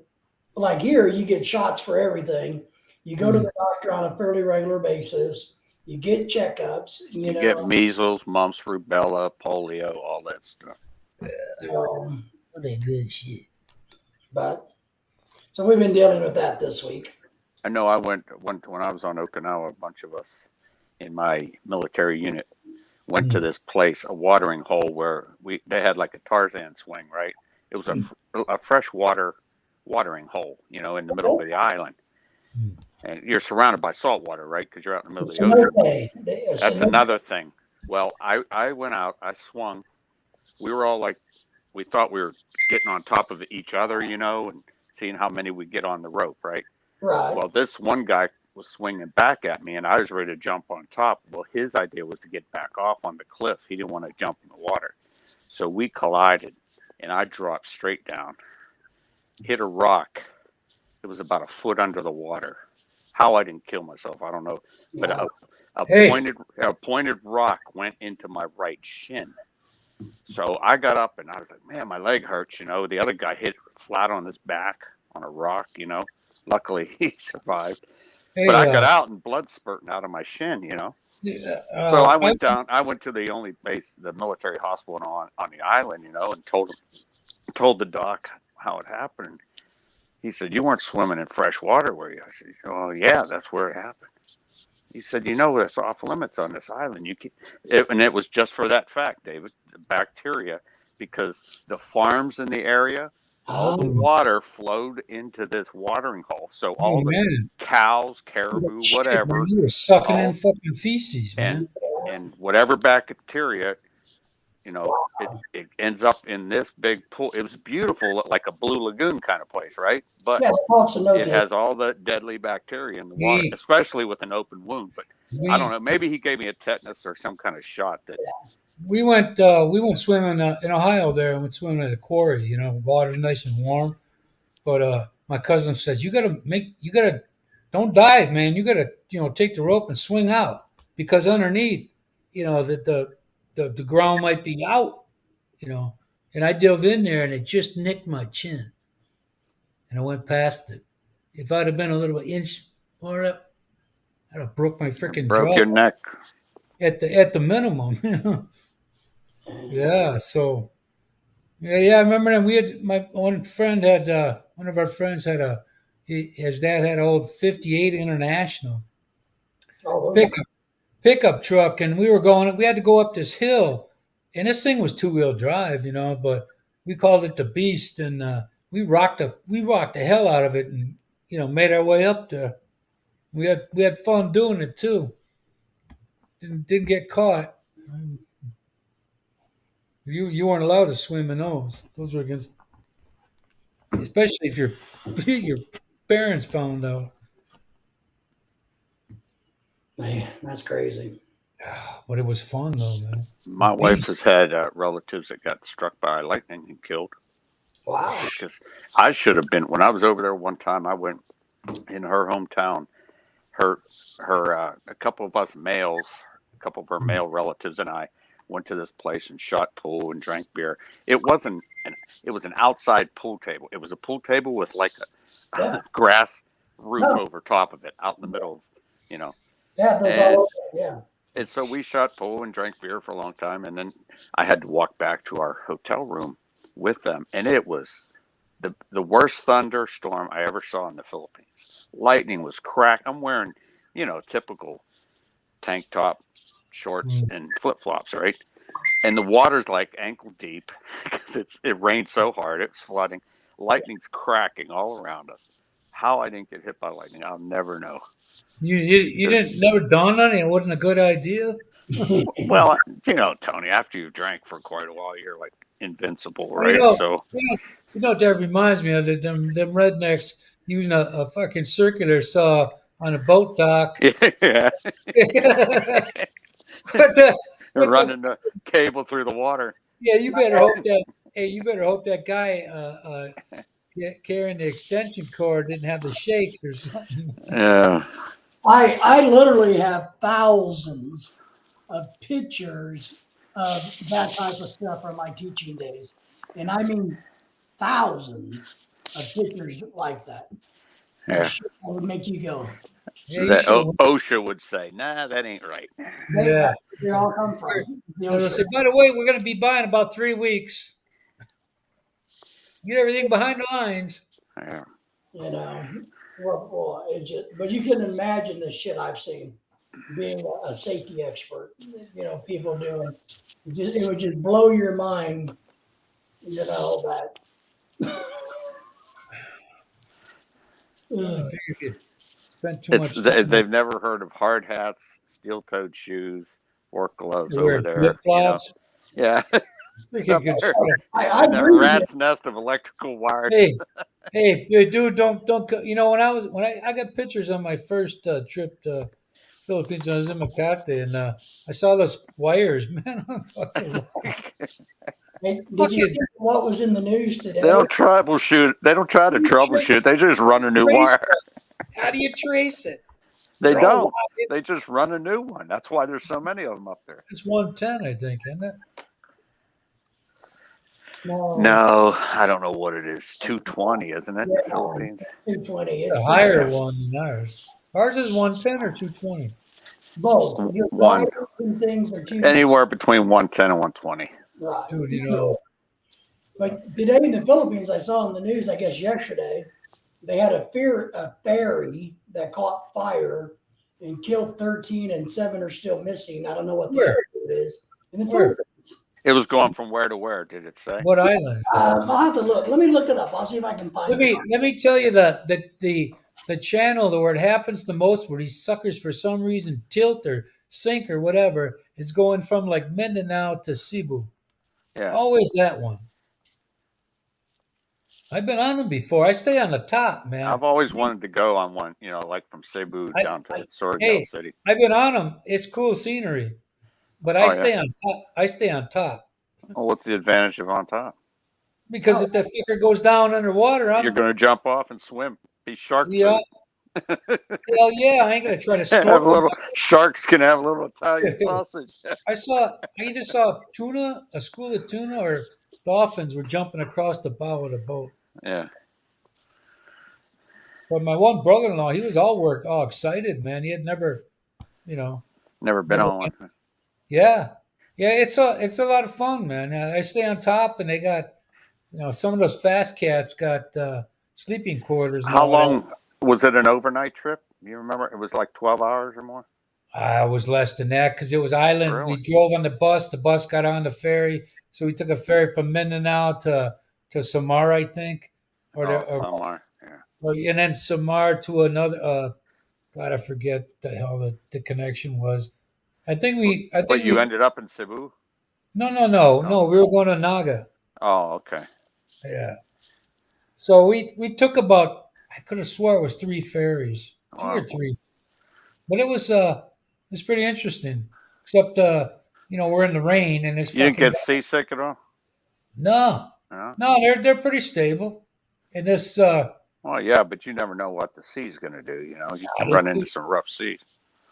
like here, you get shots for everything. You go to the doctor on a fairly regular basis. You get checkups. You get measles, mumps, rubella, polio, all that stuff. So, What a good shit. but so we've been dealing with that this week. I know I went when I was on Okinawa, a bunch of us in my military unit went to this place, a watering hole where they had like a Tarzan swing, right? It was a freshwater watering hole, in the middle of the island. And you're surrounded by salt water, right? Because you're out in the middle of the ocean. That's another thing. Well, I went out, I swung. We were all like, we thought we were getting on top of each other, and seeing how many we get on the rope, right? Right. Well, this one guy was swinging back at me, and I was ready to jump on top. Well, his idea was to get back off on the cliff. He didn't want to jump in the water. So we collided, and I dropped straight down, hit a rock. It was about a foot under the water. How I didn't kill myself, I don't know. But a pointed rock went into my right shin. So I got up, and I was like, man, my leg hurts, The other guy hit flat on his back on a rock, Luckily, he survived. But I got out and blood spurting out of my shin, So I went down. I went to the only base, the military hospital on the island, and told the doc how it happened. He said, "You weren't swimming in fresh water, were you?" I said, "Oh yeah, that's where it happened." He said, "It's off limits on this island. And it was just for that fact, David, the bacteria, because the farms in the area." All the water flowed into this watering hole. So all the cows, caribou, whatever. Man, you were sucking in fucking feces, man. And whatever bacteria, it ends up in this big pool. It was beautiful, like a Blue Lagoon kind of place, right? But it has all the deadly bacteria in the water, especially with an open wound. But I don't know. Maybe he gave me a tetanus or some kind of shot that. We went swimming in Ohio there, and went swimming at a quarry. Water's nice and warm. But my cousin says, you gotta don't dive, man. You gotta take the rope and swing out, because underneath, the ground might be out. And I dove in there, and it just nicked my chin, and I went past it. If I'd have been a little inch more up, I'd have broke my freaking jaw. Broke your neck. At the minimum. Yeah, so yeah, I remember that we had one of our friends had his dad had an old 58 International pickup truck, and we had to go up this hill, and this thing was 2-wheel drive, but we called it the Beast, and we rocked the hell out of it, and made our way up there. We had fun doing it too. Didn't get caught. You weren't allowed to swim in those. Those were against, especially if your parents found out. Man, that's crazy. But it was fun though, man. My wife has had relatives that got struck by lightning and killed. Wow. Because I should have been, when I was over there one time, I went in her hometown. A couple of us males, a couple of her male relatives and I went to this place and shot pool and drank beer. It was an outside pool table. It was a pool table with like a grass roof over top of it, out in the middle of, Yeah. And so we shot pool and drank beer for a long time, and then I had to walk back to our hotel room with them, and it was the worst thunderstorm I ever saw in the Philippines. Lightning was crack. I'm wearing, typical tank top, shorts, and flip flops, right? And the water's like ankle deep because it rained so hard, it's flooding. Lightning's cracking all around us. How I didn't get hit by lightning, I'll never know. You didn't never dawned on you it wasn't a good idea? Well, Tony, after you've drank for quite a while, you're like invincible, right? So what that reminds me of? Them rednecks using a fucking circular saw on a boat dock. Yeah. Running the cable through the water. Yeah, you better hope that guy carrying the extension cord didn't have the shakes or something. Yeah. I literally have thousands of pictures of that type of stuff from my teaching days. And I mean thousands of pictures like that. Yeah. That would make you go, Yeah, you that should. OSHA would say, nah, that ain't right. Yeah. They all come from. The So they'll ocean. say, by the way, we're going to be by in about 3 weeks. Get everything behind the lines. Yeah. You know, well, it just, but you can imagine the shit I've seen being a safety expert. You know, people doing it would just blow your mind. You know that. I uh, figured you spent too much time They've never heard of hard hats, steel-toed shoes, work gloves over wearing flip there. flops. Yeah, They up could get there started. I in that agree with you. rat's nest of electrical wires. Hey, dude, don't. You know, when I got pictures on my first trip to Philippines, I was in Makati, and I saw those wires. Man, I'm fucking, Hey, did you fucking see what was in the news They today? don't troubleshoot. They don't try to troubleshoot. They just run a new trace wire. it. How do you trace it? They They're all don't. wired. They just run a new one. That's why there's so many of them up there. It's 110, I think, isn't it? No, No, I don't know what it is. 220, isn't it, in the Philippines? 220. It's It's a higher one than ours. Ours is 110 or 220. both. Your One, wires and things are too anywhere between 110 and 120. right. Dude, you know, But today in the Philippines, I saw in the news, I guess yesterday, they had a ferry that caught fire and killed 13 and 7 are still missing. I don't know what the Where? other is. In the Where? Philippines. It was going from where to where? Did it say? What island? I'll have to look. Let me look it up. I'll see if I can find it. Let me tell you the channel where it happens the most, where these suckers for some reason tilt or sink or whatever, is going from like Mindanao to Cebu. Yeah. Always that one. I've been on them before. I stay on the top, man. I've always wanted to go on one, like from Cebu down to Sorrel Hey, City. I've been on them. It's cool scenery, but I Oh, stay yeah. on top. I stay on top Well, what's the advantage of on top? because if that fucker goes down underwater, You're going to jump off and swim. Be shark yeah, food. hell yeah, I ain't gonna try to Have snorkel. sharks can have a little Italian sausage. I either saw tuna, a school of tuna, or dolphins were jumping across the bow of the boat. Yeah. But my one brother-in-law, he was all excited, man. He had never, you know, Never been never. on one. Yeah, yeah. It's a lot of fun, man. I stay on top, and they got, some of those fast cats got sleeping quarters and How all that. long was it? An overnight trip? You remember? It was like 12 hours or more. I was less than that because it was island. We Really? drove on the bus. The bus got on the ferry, so we took a ferry from Mindanao to Samar, I think, Somewhere. Yeah. and then Samar to another. God, I forget the hell the connection was. I think But you we. ended up in Cebu. No. We were going to Naga. Oh, okay. Yeah. So we took about. I could have swore it was 3 ferries, two Wow. or three, but it was pretty interesting. Except we're in the rain and it's You didn't fucking get seasick at all? no, No. no. They're pretty stable. And this Well, yeah, but you never know what the sea's going to do. You can this- run into some rough seas.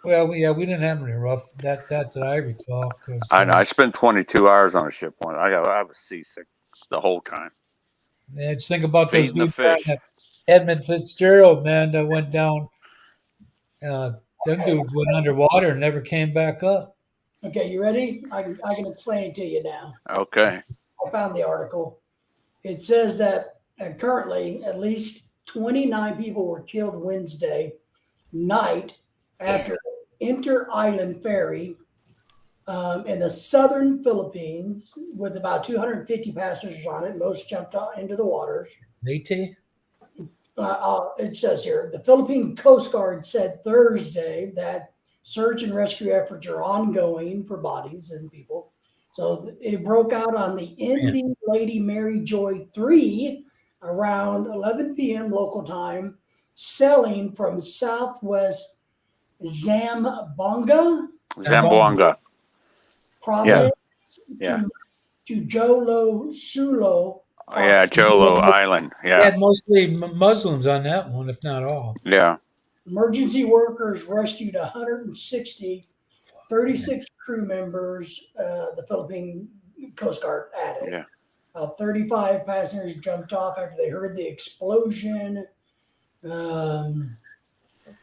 well, yeah, we didn't have any rough that I recall because I know. I spent 22 hours on a ship once. I was seasick the whole time. just think about those Feeding the dudes down fish. at Edmund Fitzgerald, man, that went down. Them dudes went underwater and never came back up. Okay, you ready? I can explain it to you now. Okay. I found the article. It says that currently at least 29 people were killed Wednesday night after inter-island ferry in the southern Philippines with about 250 passengers on it. Most jumped out into the waters. Leyte? It says here, the Philippine Coast Guard said Thursday that search and rescue efforts are ongoing for bodies and people. So it broke out on the MV Lady Mary Joy 3 around 11 p.m. local time, sailing from southwest Zamboanga province Yeah. to Jolo Sulo. Yeah, Jolo Island. They Yeah. had mostly Muslims on that one, if not all. Yeah. Emergency workers rescued 160, 36 crew members, the Philippine Coast Guard added. Yeah. 35 passengers jumped off after they heard the explosion.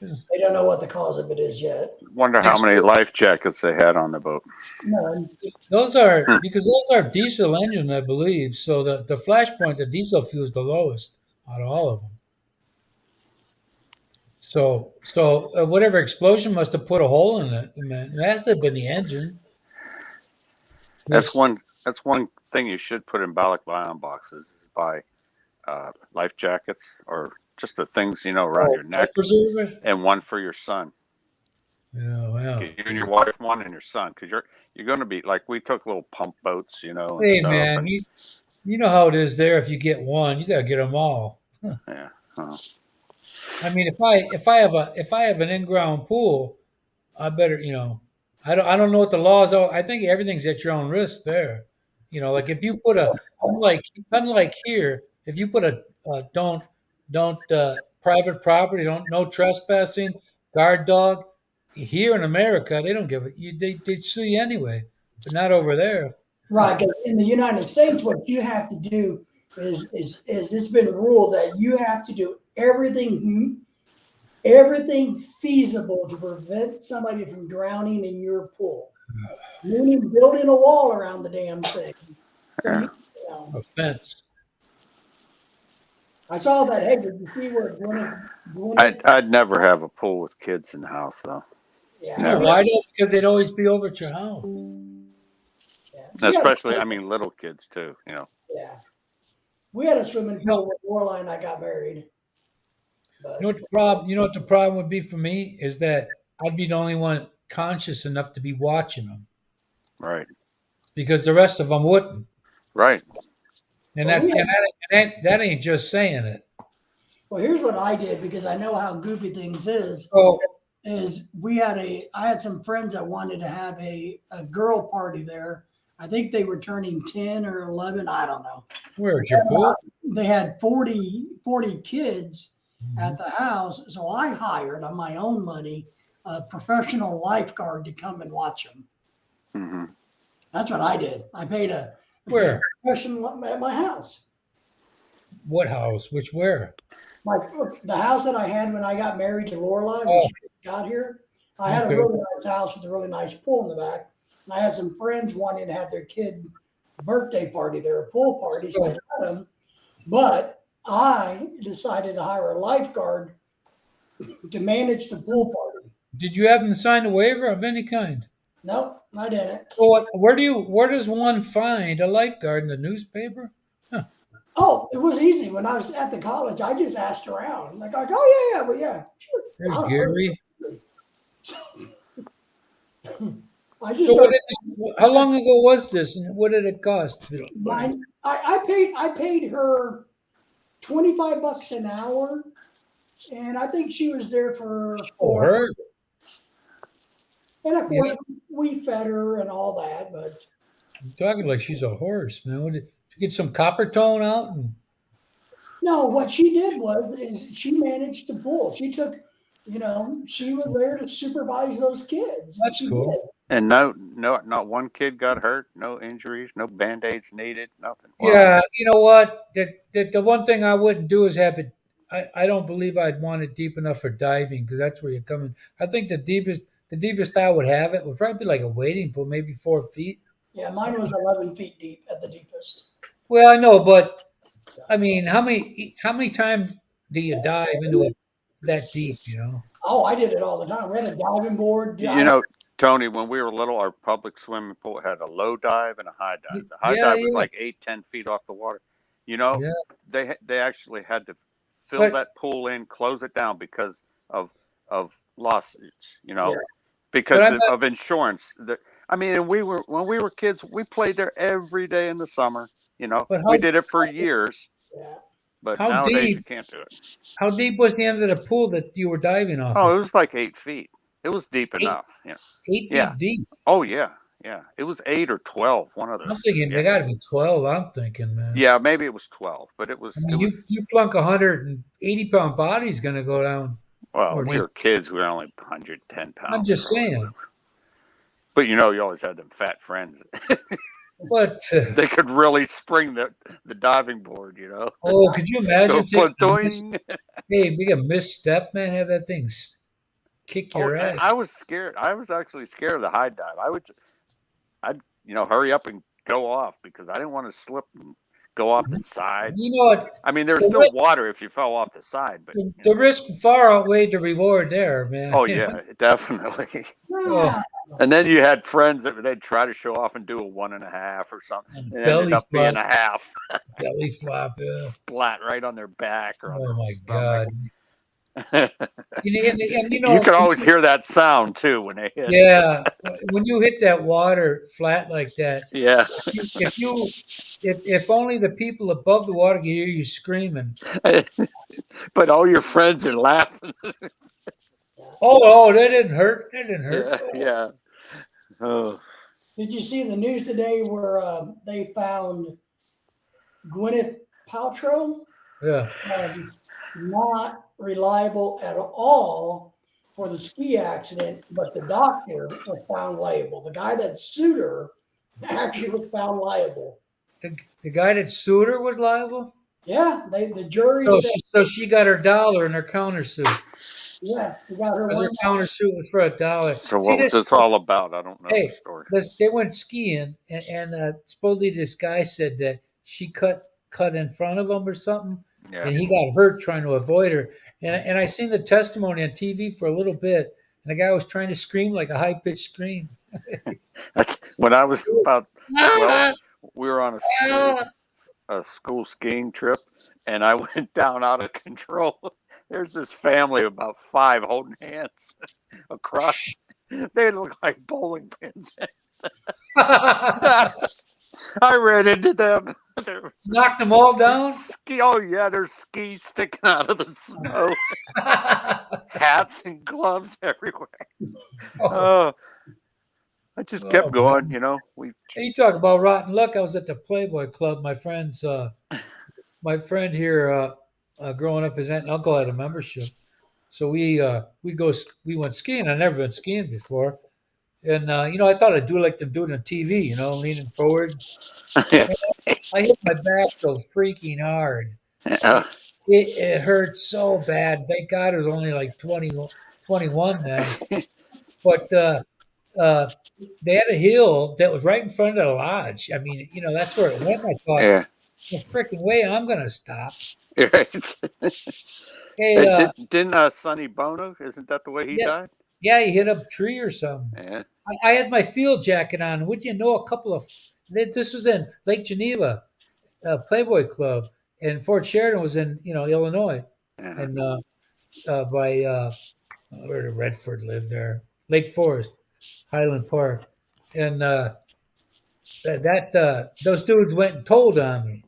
They don't know what the cause of it is yet. Wonder how many life jackets they had on the boat. No, Those are because those are diesel engine, I believe. So the flashpoint, the diesel fuel is the lowest out of all of them. So whatever explosion must have put a hole in it. Man, it has to have been the engine. That's Yes. one. That's one thing you should put in ballot ion boxes. Is buy life jackets or just the things around your neck, Preservative. and one for your son. Yeah, well. You and your wife one, and your son, because you're going to be like we took little pump boats, and Hey stuff, man, and you know how it is there. If you get one, you gotta get them all. yeah. I mean, if I have an in-ground pool, I better, I don't know what the laws are. I think everything's at your own risk there. Like if you put unlike here, if you put don't private property, don't no trespassing, guard dog. Here in America, they don't give it. They sue you anyway, but not over there. right. 'Cause in the United States, what you have to do is it's been ruled that you have to do everything feasible to prevent somebody from drowning in your pool. Meaning building a wall around the damn thing. So Yeah. you know, A fence. I saw that. Hey, did you see where I'd never have a pool with kids in the house though. Yeah. No, why don't? Because they'd always be over at your house. Yeah. Especially, I mean, little kids too. Yeah. We had a swimming pool with Lorelai and I got married. But You know what the problem? You know what the problem would be for me is that I'd be the only one conscious enough to be watching them Right. because the rest of them wouldn't. Right. And Well, that ain't just saying it. well, here's what I did because I know how goofy things is. So I had some friends that wanted to have a girl party there. I think they were turning 10 or 11. I don't know. where's your pool? They had 40 kids at the house. So I hired on my own money a professional lifeguard to come and watch them. Mm-hmm. That's what I did. I paid a Where? professional at my house. What house? Which where? The house that I had when I got married to Lorelai when Oh. she got here. I had Okay. a really nice house with a really nice pool in the back. And I had some friends wanting to have their kid birthday party there, a pool party. So I had them. But I decided to hire a lifeguard to manage the pool party. Did you have them sign a waiver of any kind? Nope, I didn't. So where does one find a lifeguard in the newspaper? Oh, it was easy. When I was at the college, I just asked around. Like, oh yeah, well, yeah, sure. There's Gary. I just So started, how long ago was this, and what did it cost? I paid her $25 an hour, and I think she was there for Oh, her? And of course, we fed her and all that. But You're talking like she's a horse, man. Did you get some copper tone out? no, what she did is she managed the pool. She took, she was there to supervise those kids. That's She cool. did. And not one kid got hurt. No injuries. No band-aids needed. Nothing. Wow. Yeah, you know what? The one thing I wouldn't do is have it. I don't believe I'd want it deep enough for diving because that's where you're coming. I think the deepest I would have it would probably be like a wading pool, maybe 4 feet. Yeah, mine was 11 feet deep at the deepest. Well, I know, but I mean, how many times do you dive into it that deep? Oh, I did it all the time. We had a diving board. Tony, when we were little, our public swimming pool had a low dive and a high dive. The high Yeah, dive was yeah. like 8-10 feet off the water. Yeah. They actually had to fill But- that pool in, close it down because of lawsuits. Yeah. Because But I'm of insurance. When we were kids, we played there every day in the summer. But we did it for years. Yeah. But How nowadays deep? you can't do it. How deep was the end of the pool that you were diving off? Oh, of? it was like 8 feet. It was deep enough. 8 feet yeah. deep. Oh yeah. It was 8 or 12. One of those. I'm thinking they got to be 12. I'm thinking, man. Yeah, maybe it was 12, but it was. I mean, you plunk 180-pound body's going to go down. Well, or we were kids. We were only 110 pounds. I'm just saying. But you always had them fat friends. But They could really spring the diving board. oh, could you imagine? Go doing. Hey, big a misstep, man. Have that thing kick Oh, your ass. I was scared. I was actually scared of the high dive. I'd hurry up and go off because I didn't want to slip and go off the side. You know what? I mean, there's The still risk, water if you fell off the side, but the risk far outweighed the reward there, man. oh yeah, definitely. Oh, And then you had friends that they'd try to show off and do a 1.5 or something. and It ended belly up flop, being a half, belly flop. Yeah. splat right on their back or on Oh their my stomach. God. And you You know, can always hear that sound too when they hit. yeah, when you hit that water flat like that, Yeah. if only the people above the water could hear you screaming. But all your friends are laughing. Oh, that didn't hurt. That didn't hurt. Yeah, yeah. Oh, Did you see the news today where they found Gwyneth Paltrow Yeah. not reliable at all for the ski accident, but the doctor was found liable. The guy that sued her actually was found liable. The guy that sued her was liable. Yeah, the jury So said, she got her dollar in her countersuit. yeah, we got her Because her one. countersuit was for $1. so See what was this? this all about? I don't know the Hey, story. they went skiing, and supposedly this guy said that she cut in front of him or something, Yeah. and he got hurt trying to avoid her. And I seen the testimony on TV for a little bit, and the guy was trying to scream like a high pitched scream. That's when I was about 12. We were on a school skiing trip, and I went down out of control. There's this family of about 5 holding hands across. They look like bowling pins. I ran into them. Knocked them all down. Oh yeah, there's skis sticking out of the snow. Hats and gloves everywhere. Oh, I just kept going. You know, you talk about rotten luck. I was at the Playboy Club. My friend here, growing up, his aunt and uncle had a membership, so we went skiing. I'd never been skiing before, and I thought I'd do like them do it on TV, leaning forward. yeah. I hit my back so freaking hard. It hurt so bad. Thank God it was only like 21 then. But they had a hill that was right in front of the lodge. I mean, that's where it went. I thought, Yeah. no freaking way I'm going to stop. Right. Hey, Didn't Sonny Bono? Isn't that the way he died? yeah, he hit a tree or something. Yeah. I had my field jacket on. Would you know a couple of this was in Lake Geneva, Playboy Club, and Fort Sheridan was in Illinois, Yeah. and by where did Redford live there? Lake Forest, Highland Park, and those dudes went and told on me.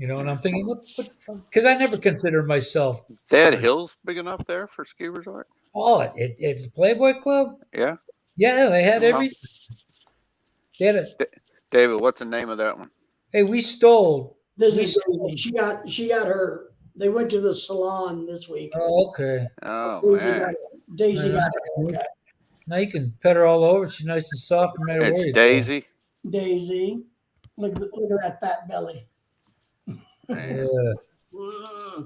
And I'm thinking, what the fuck? Because I never considered myself. They had hills big enough there for ski resort. Oh, at the Playboy Club? Yeah. Yeah, they had Wow. everything. They had David, what's the name of that one? hey, we stole. This is Daisy. She got her. They went to the salon this week. Oh, okay. Oh man. Daisy got her haircut. Now you can pet her all over. She's nice and soft no matter where It's you Daisy. Daisy, look at that fat belly. go. Yeah. Yeah.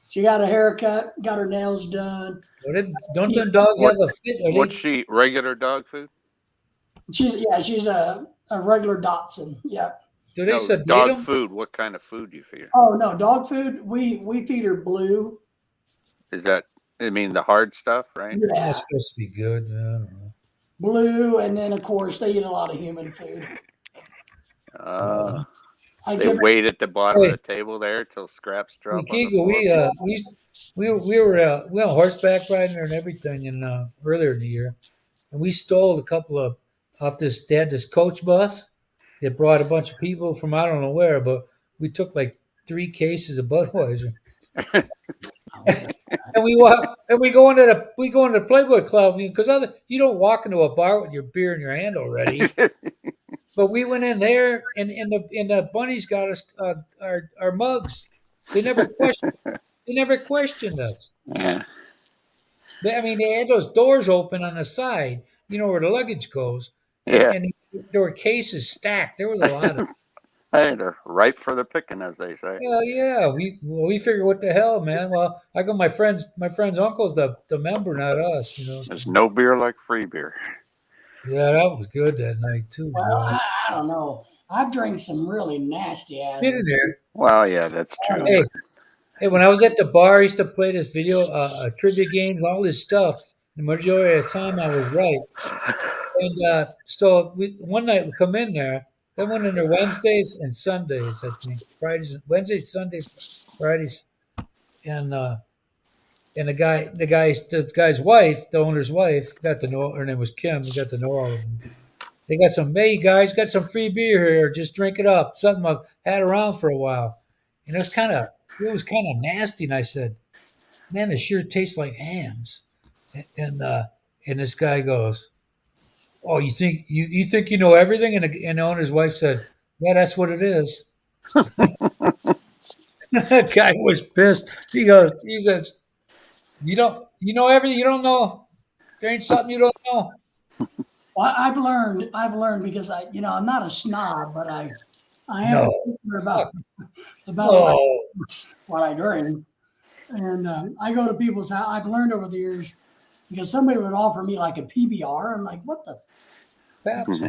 She got a haircut, got her nails done. Don't them dogs have a fit? What's she? Regular dog food? She's a regular Dotson. Yeah. Do they No, sedate dog them? food. What kind of food do you feed her? Oh no, dog food. We feed her blue. Is that? I mean the hard stuff, right? That's Yeah, supposed to be good. I don't know. blue, and then of course they eat a lot of human food. I They give her, wait at the bottom of the table there till scraps drop on the Kegel, floor. we were on horseback riding there and everything, and earlier in the year, and we stole a couple of off this. They had this coach bus that brought a bunch of people from I don't know where, but we took like 3 cases of Budweiser. And we go into the Playboy Club because you don't walk into a bar with your beer in your hand already. But we went in there and the bunnies got us our mugs. They never questioned us. Yeah. They had those doors open on the side, where the luggage goes. Yeah. And there were cases stacked. There was a lot of Hey, they're ripe for the picking, as they say. Well, yeah, we figure what the hell, man. Well, I got my friend's uncle's the member, not us, you know. There's no beer like free beer. Yeah, that was good that night too, Well, boy. I don't know. I've drank some really nasty ass. Been in there. Well, yeah, that's true. Hey, hey, when I was at the bar, I used to play this video, trivia games, all this stuff. The majority of the time, I was right. And so one night we come in there. They went in there Wednesdays and Sundays, I think. Fridays, Wednesdays, Sunday, Fridays, and the guy's wife, the owner's wife, got to know her name was Kim. We got to know all of them. They got some. Hey guys, got some free beer here. Just drink it up. Something I've had around for a while, and it was kind of nasty. And I said, "Man, it sure tastes like hams." And this guy goes, "Oh, you think you know everything?" And the owner's wife said, "Yeah, that's what it is." That guy was pissed. He says, you know everything. You don't know. There ain't something you don't know. Well, I've learned because I'm not a snob, but I am No. particular about Oh, what I drink. And I go to people's house. I've learned over the years because somebody would offer me like a PBR. I'm like, what the? Paps.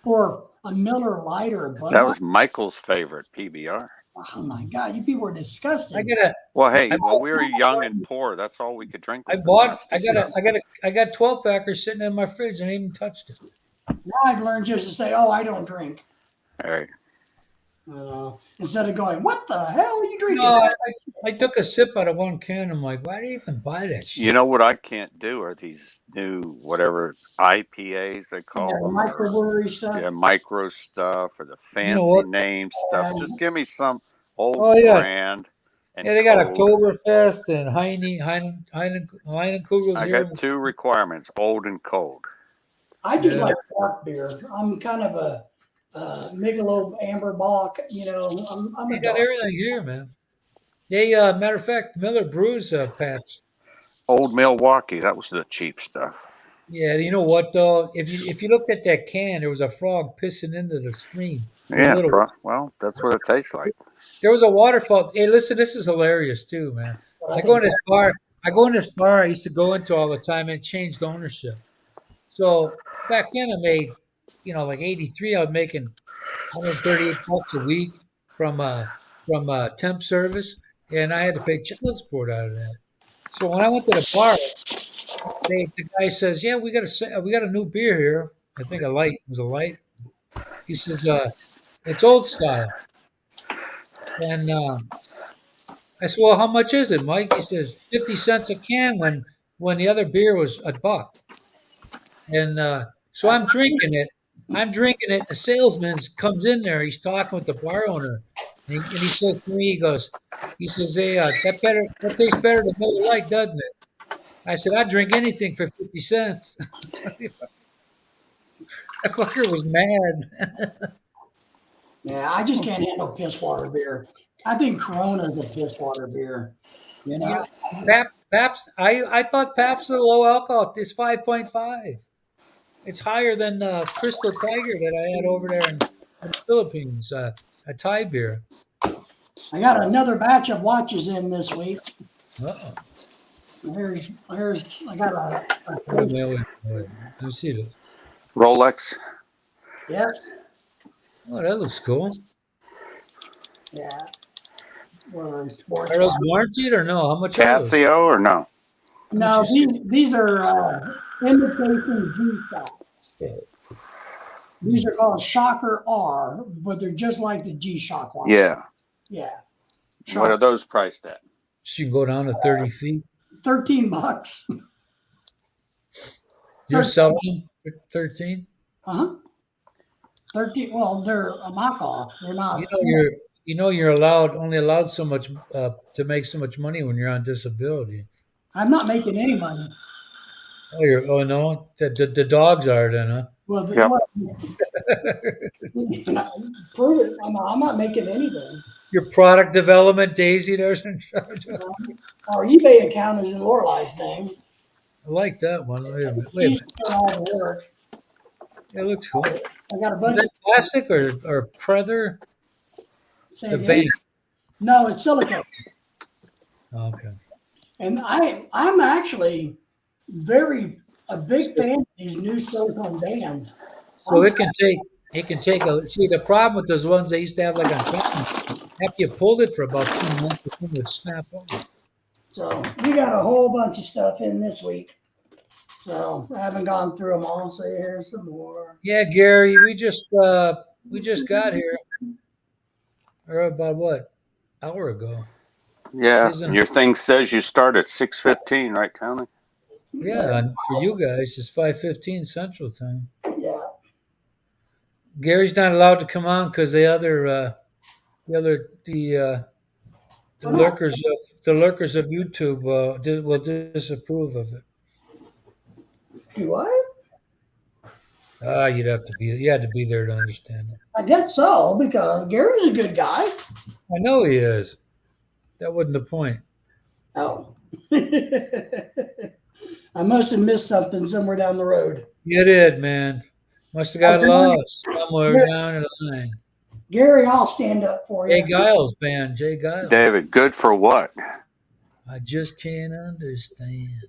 Or a Miller Lite or a Bud That Light. was Michael's favorite PBR. Oh my God, you people are disgusting. I gotta. Well, hey, I when we were young and poor, that's all we could drink. I Was the bought. nasty stuff. I got 12 packers sitting in my fridge and I ain't even touched it. Now I've learned just to say, oh, I don't drink. All right. Instead of going, what the hell are you drinking? No, I took a sip out of one can. I'm like, why do you even buy that shit? You know what I can't do are these new whatever IPAs they call The them, or microbrewery stuff. yeah, micro stuff, or the fancy what? name stuff. Just give me some old Oh, yeah. brand. And Yeah, they got cold. Oktoberfest and Heinenkugel's I here. got two requirements: old and cold. I just Yeah. like dark beer. I'm kind of a Michelob Amber Bock. I'm They a got dark. everything here, man. They, matter of fact, Miller brews Pabst. Old Milwaukee. That was the cheap stuff. Yeah, you know what though? If you looked at that can, there was a frog pissing into the stream. Yeah. Little. Well, that's what it tastes like. There was a waterfall. Hey, listen, this is hilarious too, man. But I I go think in this bar. I go in this bar I used to go into all the time, and it changed ownership. So back then, I made, like '83. I was making $138 a week from temp service, and I had to pay child support out of that. So when I went to the bar, the guy says, "Yeah, we got a new beer here. I think a light it was a light." He says, "It's old style." And I said, "Well, how much is it, Mike?" He says, 50 cents a can when the other beer was a buck. And so I'm drinking it. A salesman comes in there. He's talking with the bar owner, and he says to me, he says, "Hey, that tastes better than Miller Lite, doesn't it?" I said, "I'd drink anything for 50 cents." That fucker was mad. yeah, I just can't handle piss water beer. I think Corona's a piss water beer. You know, Pabst. I thought Pabst was low alcohol. It's 5.5. It's higher than Crystal Tiger that I had over there in the Philippines. A Thai beer. I got another batch of watches in this week. Uh-oh. Here's I got a Let me see this. Rolex. yeah, Oh, that looks cool. yeah. Or sports Are those watch. warranted or no? How much are those? Casio or no? No, these are imitation G-Shocks. These are called Shocker R, but they're just like the G-Shock ones. Yeah. Yeah. What are those priced at? So you can go down to 30 feet. $13. You're selling them for 13? Uh-huh. 13. Well, they're a knockoff. They're not. You're only allowed so much to make so much money when you're on disability. I'm not making any money. Oh no, the dogs are then, huh? Well, Yep. prove it. I'm not making anything. Your product development, Daisy, there's in charge of. Our eBay account is in Lorelai's name. I like that one. Wait a minute. She's doing all the work. It looks cool. I got a bunch of plastic or Predator? Say The again? band. No, it's silicone. Okay. And I'm actually a big fan of these new silicone bands. So I'm it can take a see the problem with those ones they used to have like on camera, after you pulled it for about 2 months, it would snap off. So we got a whole bunch of stuff in this week. So I haven't gone through them all. So here's some more. Yeah, Gary, we just got here, or about what, hour ago. Yeah, and Isn't your thing says you start at 6:15, right, Tony? yeah, and for you guys it's 5:15 Central Time. Yeah. Gary's not allowed to come on because the Oh, no. lurkers of YouTube will disapprove of it. You what? Ah, you had to be there to understand it. I guess so, because Gary's a good guy. I know he is. That wasn't the point. Oh. I must have missed something somewhere down the road. You did, man. Must have got lost somewhere down the line. Gary, I'll stand up for Jay you. Giles band, Jay Giles. David, good for what? I just can't understand.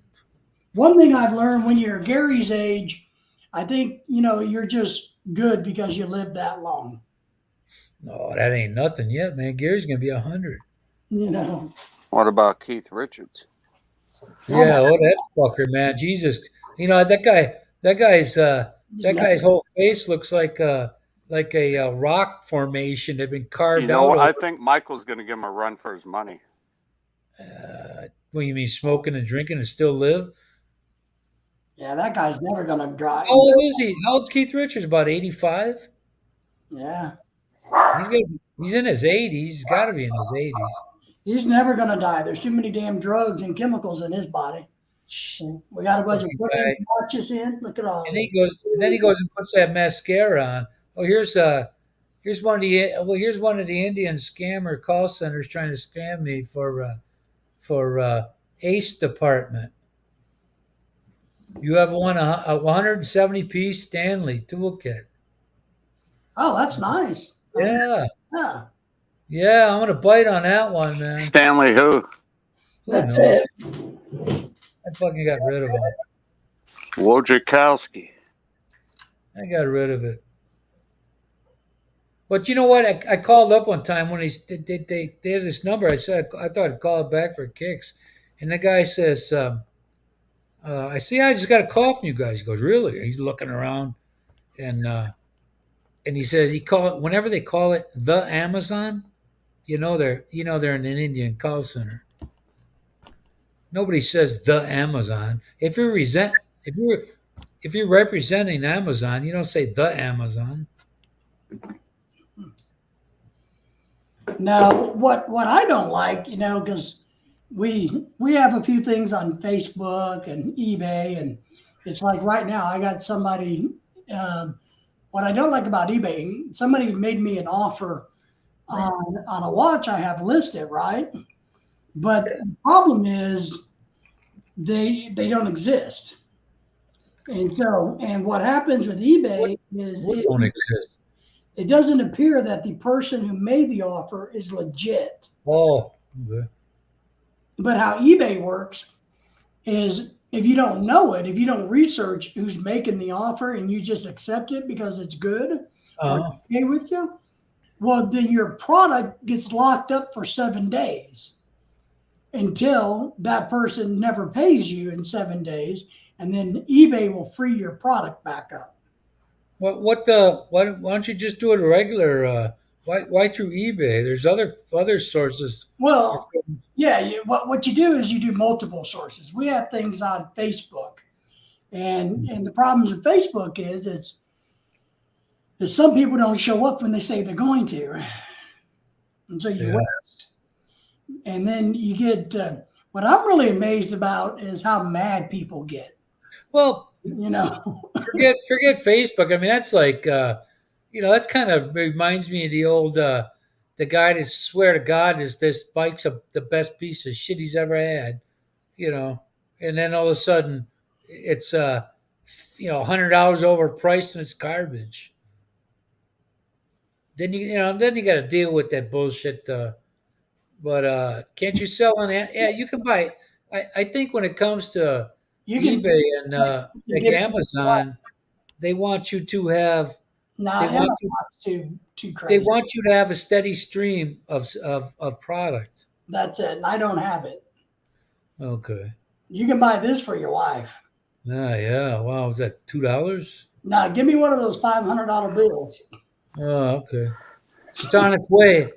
One thing I've learned when you're Gary's age, I think, you're just good because you lived that long. No, that ain't nothing yet, man. Gary's gonna be 100. You know. What about Keith Richards? Yeah, oh that fucker, man. Jesus, that guy's whole face looks like a rock formation that had been carved You know, out. I think Michael's going to give him a run for his money. What you mean, smoking and drinking and still live? Yeah, that guy's never going to drive. How old is he? How old's Keith Richards? About 85? Yeah. He's in his 80s. He's got to be in his 80s. He's never going to die. There's too many damn drugs and chemicals in his body. We got a bunch of watches in. Look at all. And then he goes and puts that mascara on. Oh, here's one of the Indian scammer call centers trying to scam me for Ace Department. You have a 170 piece Stanley toolkit. Oh, that's nice. Yeah. Yeah. Yeah, I'm gonna bite on that one, man. Stanley who? That's it. I fucking got rid of him. Wojciechowski. I got rid of it. But you know what? I called up one time when they had this number. I said I thought I'd call it back for kicks, and the guy says, "I see. I just got a call from you guys." He goes, "Really?" He's looking around, and he says he call it whenever they call it the Amazon. They're in an Indian call center. Nobody says the Amazon. If you're representing Amazon, you don't say the Amazon. Now, what I don't like, because we have a few things on Facebook and eBay, and it's like right now I got somebody. What I don't like about eBay, somebody made me an offer on a watch I have listed, right? But the problem is they don't exist. And what happens with eBay is What don't exist? it doesn't appear that the person who made the offer is legit. Oh, okay. But how eBay works is if you don't know it, if you don't research who's making the offer and you just accept it because it's good or okay with you, well, then your product gets locked up for 7 days until that person never pays you in 7 days, and then eBay will free your product back up. Why don't you just do it regular? Why through eBay? There's other sources. Well, yeah. What you do is you do multiple sources. We have things on Facebook, and the problems with Facebook is some people don't show up when they say they're going to, and so you waste. And then you get what I'm really amazed about is how mad people get. Well, forget Facebook. I mean, that's like that's kind of reminds me of the old the guy that swear to God this bike's the best piece of shit he's ever had, and then all of a sudden it's $100 overpriced and it's garbage. then you got to deal with that bullshit. But can't you sell on that? Yeah, you can buy. I think when it comes to You can eBay and you like give Amazon, they want you to have they nah, want you Amazon's too they crazy. want you to have a steady stream of product. That's it. And I don't have it. Okay. You can buy this for your wife. Ah, yeah. Wow, was that $2? Now, give me one of those $500 bills. Oh, okay. It's on its way.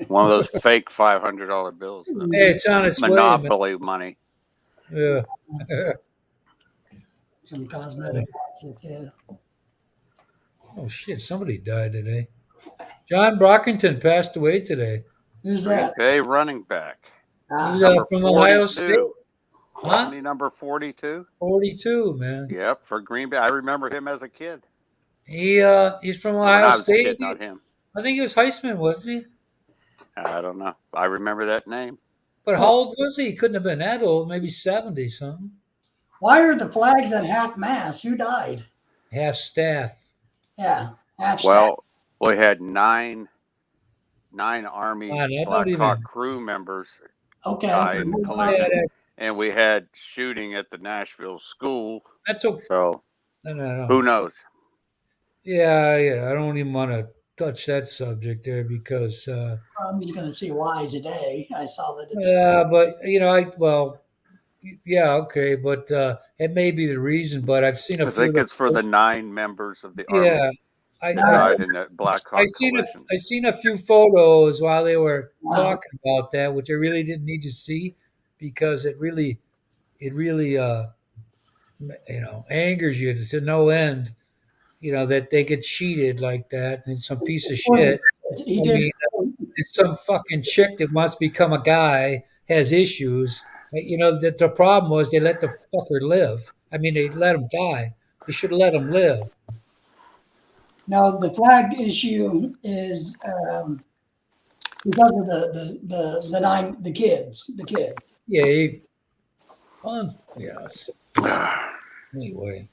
One of those fake $500 bills, the Hey, it's on its way, man. Monopoly money. Yeah. Some cosmetic watches, yeah. Oh shit! Somebody died today. John Brockington passed away today. Who's Green that? Bay running back. He Ah, was Number from Ohio State. 42. Huh? Wasn't he number 42? 42, man. Yep, for Green Bay. I remember him as a kid. He's from When Ohio I was a State. kid, not him. I think he was Heisman, wasn't he? I don't know. I remember that name. But how old was he? He couldn't have been that old. Maybe 70 something. why are the flags at half mast? Who died? Half staff. Yeah, half staff. Well, we had nine Army God, I don't Black Hawk even- crew members Okay. died in the okay. collision, and we had shooting at the Nashville school. That's okay. So No. who knows? Yeah. I don't even want to touch that subject there because, I'm just going to see why today. I saw that it's. but yeah, okay, but it may be the reason. But I've seen a I few. think it's for the 9 members of the Army Yeah, who died in the Black Hawk I seen collisions. I seen a few photos while they were Wow. talking about that, which I really didn't need to see because it really angers you to no end. That they get cheated like that, and it's some piece of shit. He I did. mean, it's some fucking chick that wants to become a guy, has issues. That the problem was they let the fucker live. I mean, they let him die. They should have let him live. No, the flag issue is because of the kids, the kid. Yeah. Yes. Anyway,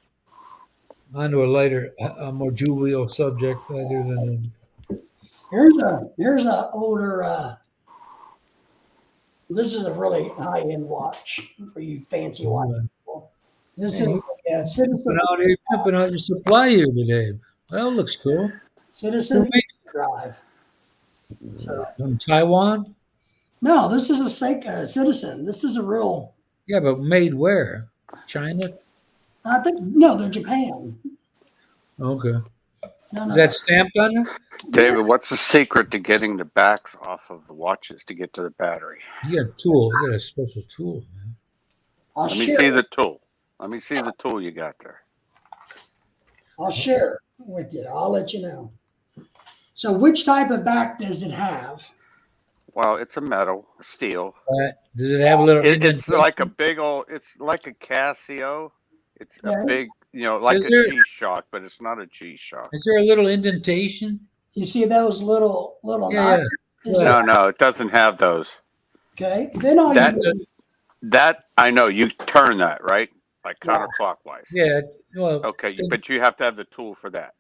on to a lighter, a more jovial subject rather than. Here's a older. This is a really high end watch for you fancy watch people. This is a Citizen Pimping out your supply here today. Well, looks cool. Citizen Drive. So, From Taiwan? no, this is a Citizen. This is a real. Yeah, but made where? China? I think no, they're Japan. Okay. No. Is that stamped on there? David, what's the secret to getting the backs off of the watches to get to the battery? You got a tool. You got a special tool, man. I'll Let me share. see the tool. Let me see the tool you got there. I'll share with you. I'll let you know. So, which type of back does it have? Well, it's a metal, steel. Does it have a little? It's like a big old. It's like a Casio. It's Yeah. a big, like Is a there- G-Shock, but it's not a G-Shock. Is there a little indentation? You see those little Yeah. knots? Is Yeah. No, it doesn't have those. Okay. Then all That- you do, That I know. You turn that right, like Yeah. counterclockwise. Yeah. Well, Okay, but you have to have the tool for that.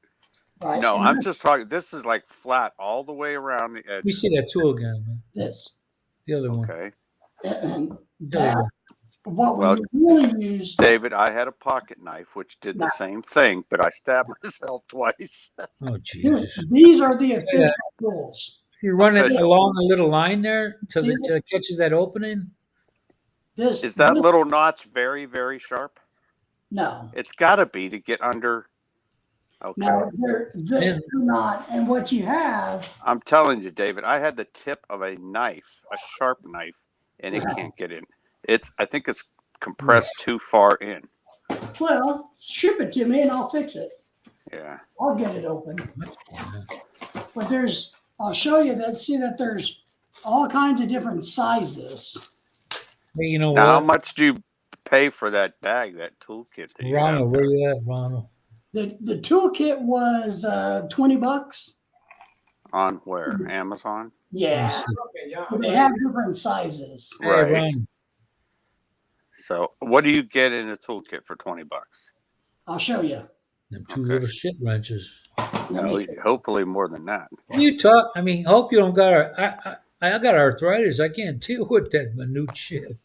right? No, and I'm just talking. This is like flat all the way around the let me edge. see that tool again, man. this. The other one. Okay, And The other that, one. what Well, we really use. David, I had a pocket knife which did the same thing, but I stabbed myself twice. Oh, Jesus. These are the official tools. You run it Official. along a little line there till it catches that opening? This Is that this- little notch very, very sharp? no, It's got to be to get under. Okay. no, they're not. And what you have, I'm telling you, David, I had the tip of a knife, a sharp knife, and it Wow. can't get in. I think it's compressed too far in. well, ship it to me and I'll fix it. Yeah. I'll get it open. But I'll show you that. See that there's all kinds of different sizes. Hey, you know Now, how what? much do you pay for that bag, that toolkit that you Ronald, have where there? you at, Ronald? The toolkit was $20. On where? Amazon? Yeah, Okay, y'all. but they have different sizes. Hey, Right. Ron. So, what do you get in a toolkit for $20? I'll show you. Them two Okay. little shit wrenches. No, hopefully more than that. You talk. I mean, hope you don't got. I got arthritis. I can't deal with that minute shit.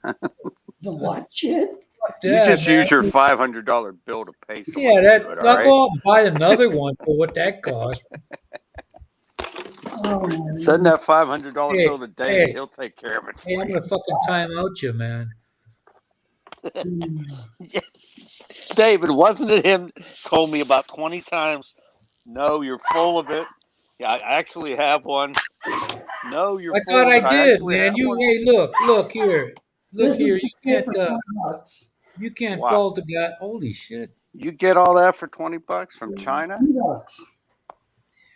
The what shit? Fuck You that, just man. use your $500 bill to pay someone Yeah, to that do it. I'll All right. go out and buy another one for what that costs. Oh my Send that $500 Hey, bill to David. hey, He'll take care of it hey, for I'm you. gonna fucking time out you, man. David, wasn't it him told me about 20 times, no, you're full of it. Yeah, I actually have one. No, you're I full thought of I it. I did, actually man. have You, one. hey, look here, look This is here. the shit for $20. You can't Wow. fault the guy. Holy shit! You get all that for $20 from China? $20.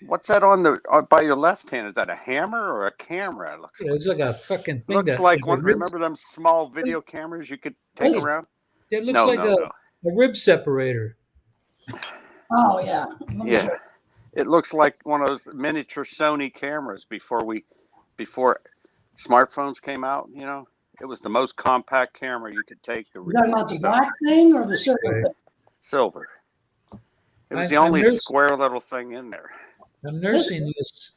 What's that on the by your left hand? Is that a hammer or a camera? It looks It like. looks like a fucking thing Looks that like a one. rib, Remember them small video cameras you could take Listen, around? it looks No, like no, no. a rib separator. Oh yeah. Let me Yeah, show it looks like one of those miniature Sony cameras before smartphones came out. You know, it was the most compact camera you could take to you. You talking about record the stuff. black thing or the silver Right. thing? Silver. It was the I'm only nursing. square little thing in there. I'm nursing this.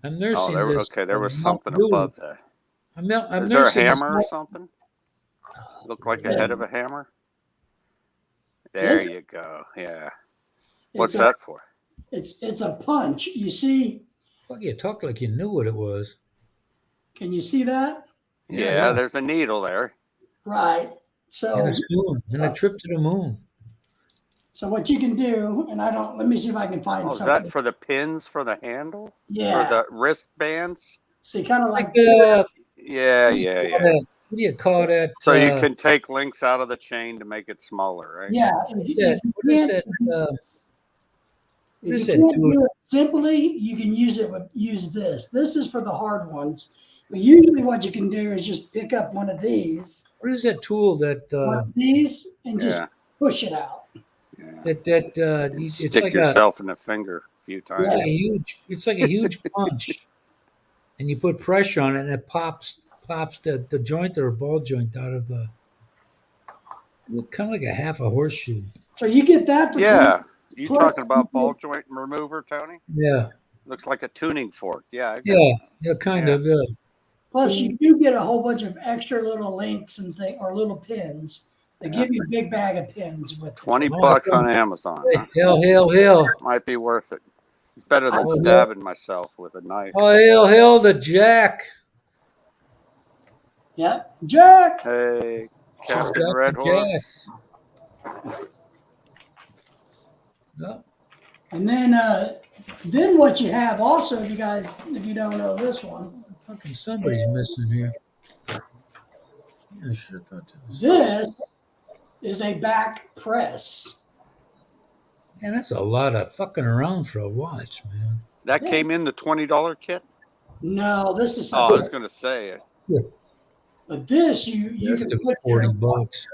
I'm Oh, nursing this. there was something Noodle. above that. I'm Is there a nursing this. hammer or something? Look like a head of a hammer. There It's, you go. Yeah. it's What's a, that for? it's a punch. You see? Fuck, you talk like you knew what it was. Can you see that? Yeah, there's a needle there. Right. So And a spoon and a trip to the moon. so what you can do, and I don't. Let me see if I can find Oh, is something. that for the pins for the handle? Yeah. For the wristbands? See, kind of like Yeah. What do you call that? So you can take links out of the chain to make it smaller, right? yeah. What If is you can't, that? What if is you that, can't dude? do it simply, you can use this. This is for the hard ones. But usually, what you can do is just pick up one of these, What is that tool that and just Yeah. push it out. Yeah. it's Stick like yourself in the finger a few times. it's like a huge punch, and you put pressure on it, and it pops the joint or ball joint out of the kind of like a half a horseshoe. So you get that for Yeah. You Plus, talking about ball joint remover, Tony? Yeah, Looks like a tuning fork. Yeah. I got yeah, kind Yeah. of. Yeah. Plus, you do get a whole bunch of extra little links and thing or little pins. They Yeah. give you a big bag of pins with 20 Oh, bucks yeah. on Amazon. Huh? Hail. Might be worth it. It's better than Oh, yeah. stabbing myself with a knife. Oh, hail the Jack. Yep, Jack. Hey, Captain Jack Red the Jack. Horse. Yeah. And then what you have also, you guys, if you don't know this one, Fucking somebody's missing here. Yeah, sure thought that was. this is a back press. Man, that's a lot of fucking around for a watch, man. That came in the $20 kit? No, this is Oh, I something. was going to say. But this you can put your, $40.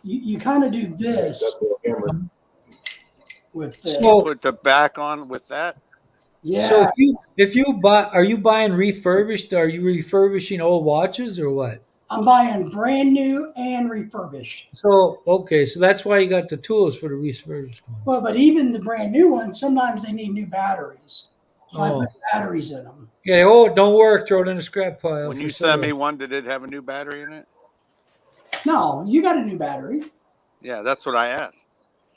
you kind of do this with this. So, Put the back on with that? Yeah. so if you buy, are you buying refurbished? Are you refurbishing old watches or what? I'm buying brand new and refurbished. So okay, so that's why you got the tools for the refurbished one. Well, but even the brand new ones, sometimes they need new batteries. So I Oh. put batteries in them. Yeah. Oh, don't work. Throw it in the scrap pile. When for you sale. sent me one, did it have a new battery in it? No, you got a new battery. Yeah, that's what I asked.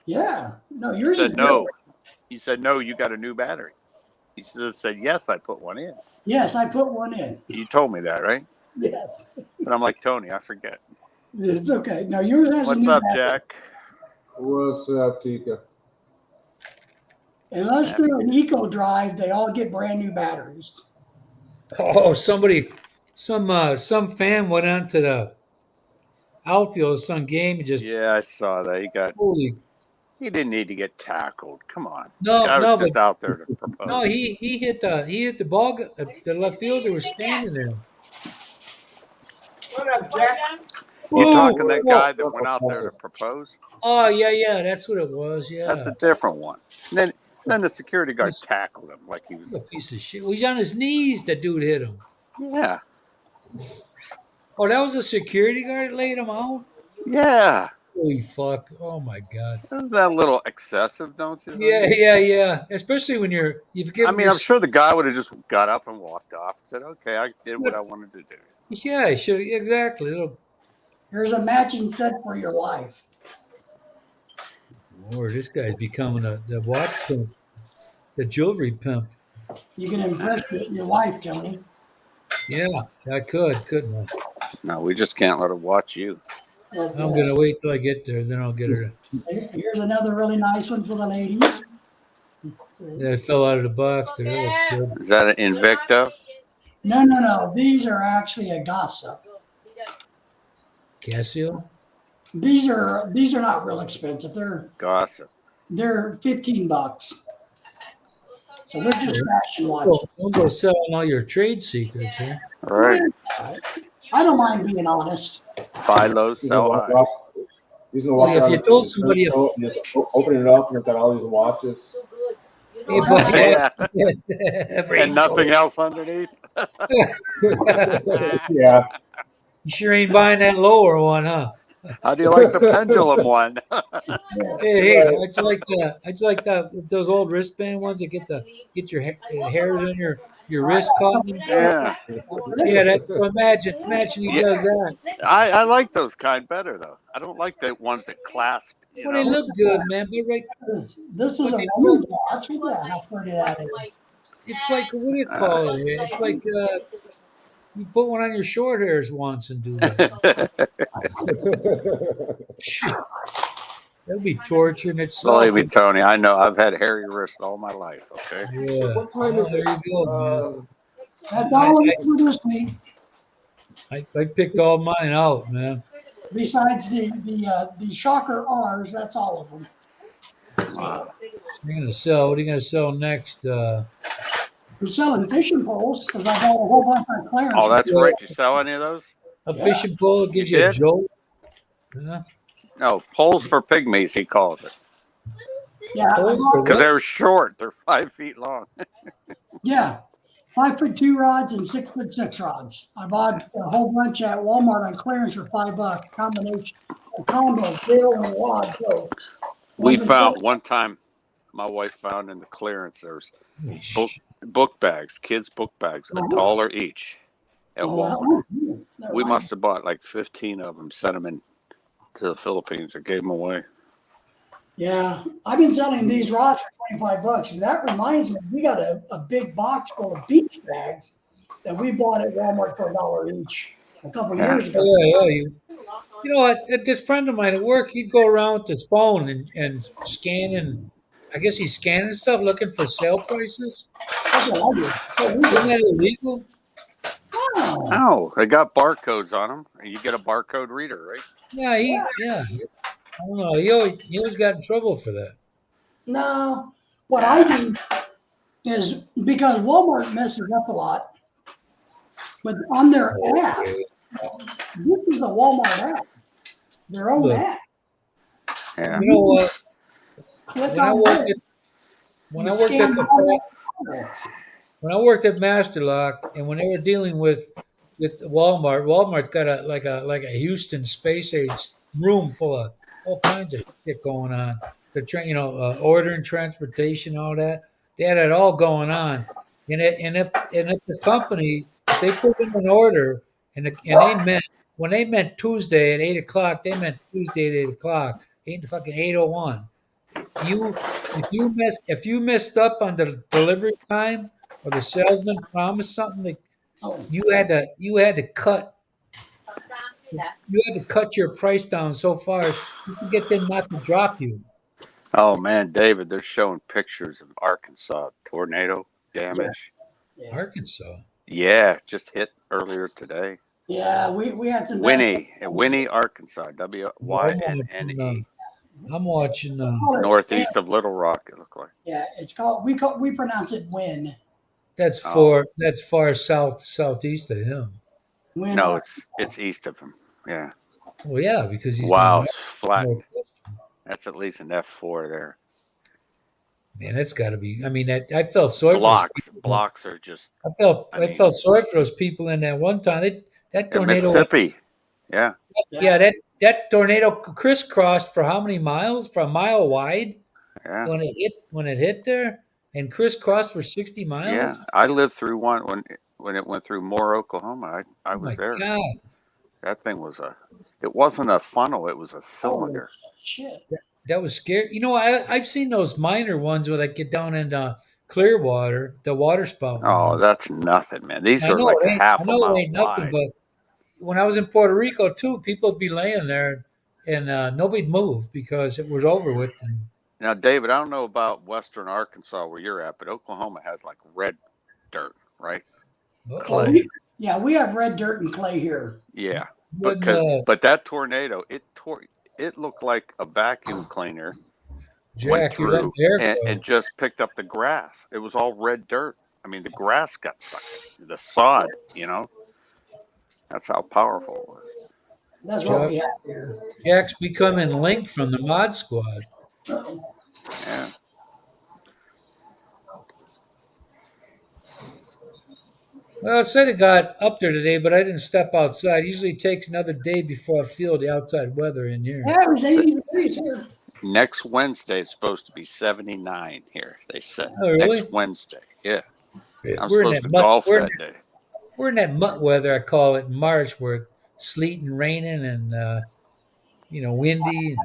Yeah. No, You yours said is no. good. You said no, you got a new battery. You said yes, I put one in. Yes, I put one in. You told me that, right? Yes. But I'm like, Tony, I forget. It's okay. No, yours has a What's new up, battery. Jack? What's up, Kika? Unless they're an eco drive, they all get brand new batteries. Oh, some fan went onto the outfield of some game and just Yeah, I saw that. holy. He didn't need to get tackled. Come on. No, Guy was no, just but out there to propose. no, he hit the ball. The left fielder was standing there. What up, Jack? You Ooh, talking that whoa. guy that went out there to propose? Oh yeah, that's what it was. Yeah, That's a different one. And then the security guard tackled him like he He's was. a piece of shit. Well, he's on his knees. That dude hit him. Yeah, Oh, that was a security guard that laid him out. yeah. Holy fuck! Oh my god! Isn't that a little excessive, don't you Yeah, think? yeah. Especially when you've I given mean, your I'm sure the guy would have just got up and walked off and said, "Okay, I did what I wanted to do." yeah, I should exactly. Here's a matching set for your wife. Lord, this guy's becoming the watch pimp, the jewelry pimp. You can impress your wife, Tony. Yeah, I couldn't I? No, we just can't let her watch you. But, I'm gonna wait till I get there, then I'll get her. here's another really nice one for the ladies. Yeah, it fell out of the box there. That looks good. Is that an Invicta? No. These are actually a gossip. Casio? These are not real expensive. Gossip. They're $15. So they're just fashion watches. Don't go selling all your trade secrets, huh? All right. I don't mind being honest. Buy low, sell high. Using the Well, walk if around you the told somebody, open it up, and you've got all these watches. Yeah. There And nothing else underneath. Yeah. You sure ain't buying that lower one, huh? How do you like the pendulum one? Hey, I just like those old wristband ones that get your hairs on your wrist caught. Yeah. Yeah, that's so imagine he Yeah. does that. I like those kind better though. I don't like the ones that clasp. You Well, they know. look good, man. But right, This is a woman's watch. Look at how pretty that is. it's like what do you call it? It's like you put one on your short hairs once and do that. That'd be torture in itself. Believe me, Tony. I know. I've had hairy wrists all my life. Okay. Yeah. What time Oh, is there it? you go, man. That's all it is for this week. I picked all mine out, man. Besides the Shocker R's, that's all of them. Wow. You're gonna sell. What are you gonna sell next? We're selling fishing poles because I got a whole bunch on clearance. Oh, that's right. You sell any of those? A fishing pole gives You you a did? jolt. Yeah. No, poles for pygmies. He calls it Yeah, Poles for because they're short. They're 5 feet long. yeah. 5'2" rods and 6'6" rods. I bought a whole bunch at Walmart on clearance for $5. Combination, a combo, bill and rod. So We one's found in- one time. My wife found in the clearance there's book bags, kids' book bags, $1 each at Walmart. they're We nice. must have bought like 15 of them, sent them in to the Philippines, or gave them away. Yeah, I've been selling these rods for $25. And that reminds me, we got a big box full of beach bags that we bought at Walmart for $1 each a couple Yeah. years ago. Yeah. You know what? This friend of mine at work, he'd go around with his phone and scanning. I guess he's scanning stuff, looking for sale prices. That's what I do. So we Isn't that illegal? oh, Oh, they got barcodes on them. You get a barcode reader, right? Yeah, I don't know. He always got in trouble for that. no. What I do is because Walmart messes up a lot, but on their app, this is a Walmart app, their own Look. app. Yeah. You know what? Click When I on worked it. at when I You worked scan at the all products. when I worked at Master Lock, and when they were dealing with Walmart got a Houston space age room full of all kinds of shit going on. The ordering transportation, all that. They had it all going on, and if the company if they put in an order and they meant when they meant Tuesday at 8 o'clock, they meant Tuesday at 8 o'clock, fucking 8:01. If you messed up on the delivery time or the salesman promised something, like Oh, you had to cut your price down so far you can get them not to drop you. Oh man, David, they're showing pictures of Arkansas tornado damage. yeah. Arkansas. Yeah, just hit earlier today. Yeah, we had some. Winnie, Arkansas. WYNNE. I'm watching. Northeast of Little Rock, it looked like. Yeah, we pronounce it Win. That's Oh. far southeast of him. Win. No, it's east of him. Yeah. Well, yeah, because he's Wow, in it's flat. the That's at least an F4 there. man. That's got to be. I mean, I felt sorry. For those people. Blocks are just I felt sorry for those people in that one time. That in tornado. Mississippi. Yeah. Yeah, that tornado crisscrossed for how many miles? For a mile wide Yeah. when it hit there, and crisscrossed for 60 Yeah. miles. I lived through one when it went through Moore, Oklahoma. I Oh was my there. God, That thing was it wasn't a funnel, it was a Holy cylinder. shit. that was scary. You know, I've seen those minor ones where they get down in Clearwater, the water spout Oh, ones. that's nothing, man. These are like a I half a know it mile ain't nothing, wide. but when I was in Puerto Rico too, people would be laying there and nobody'd move because it was over with. And Now, David, I don't know about western Arkansas where you're at, but Oklahoma has like red dirt, right? Oh, Clay. we have red dirt and clay here. Yeah. when But that tornado, it looked like a vacuum cleaner went Jack, you're letting through the air and go. just picked up the grass. It was all red dirt. I mean, the grass got stuck in the sod, you know? That's how powerful it was. That's what Jack, we have here. Jack's becoming Link from the Mod Squad. Yeah. Well, it said it got up there today, but I didn't step outside. Usually it takes another day before I feel the outside weather in here. Yeah, it was So 80 degrees here. next Wednesday, it's supposed to be 79 here, they said. Oh, Next really? Wednesday. Yeah. I'm We're in supposed that to mud. golf that day. We're in that mutt weather. I call it in March, where it's sleet and raining and windy.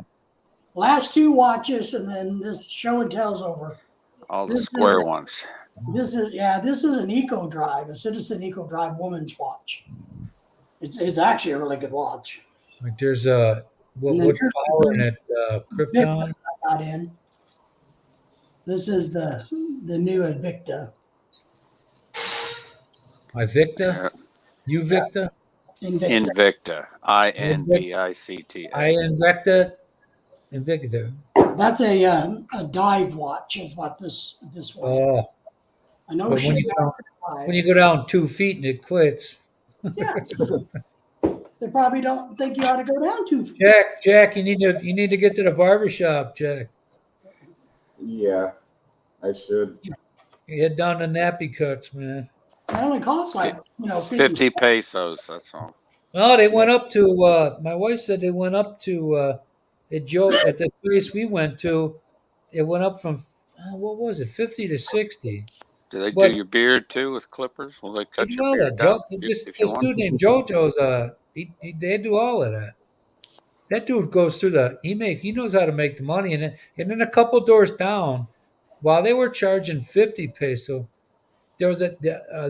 Last two watches, and then this show and tell's over. All the This square is ones. this is an Eco Drive, a Citizen Eco Drive woman's watch. It's actually a really good watch. Like there's a And then what's here's power in the it? big Krypton. one I got in. This is the new Invicta. Ivicta, Uvicta, Invicta. Invicta. INVICTA. I Invicta. That's a dive watch is what this one. Oh, I know but she when you go down 2 feet and it quits, yeah. They probably don't think you ought to go down 2 feet. Jack, you need to get to the barber shop, Jack. Yeah, I should. You head down to nappy cuts, man. It only costs like 50 pesos, that's all. Well, they went up to. My wife said they went up to at the place we went to. It went up from what was it, 50 to 60. Do they do But your beard too with clippers? Will they they cut do your all that. beard down if you This want? dude named JoJo's. They do all of that. That dude goes through he knows how to make the money, and then a couple doors down, while they were charging 50 peso, there was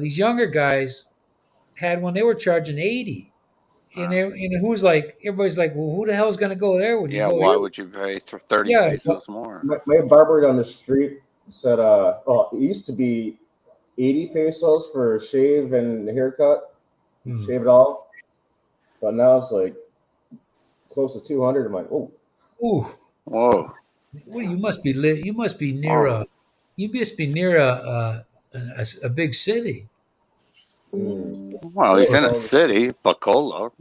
these younger guys had one they were charging 80. And who's like everybody's like, well, who the hell's gonna go there when you Yeah, go why here? would you pay 30 Yeah, pesos more? My barber down the street said, it used to be 80 pesos for a shave and a haircut, shave it all. But now it's like close to 200. I'm like, oh. ooh, Whoa. well, you must be lit. You must be near a big city. Well, he's in a city, Bacola.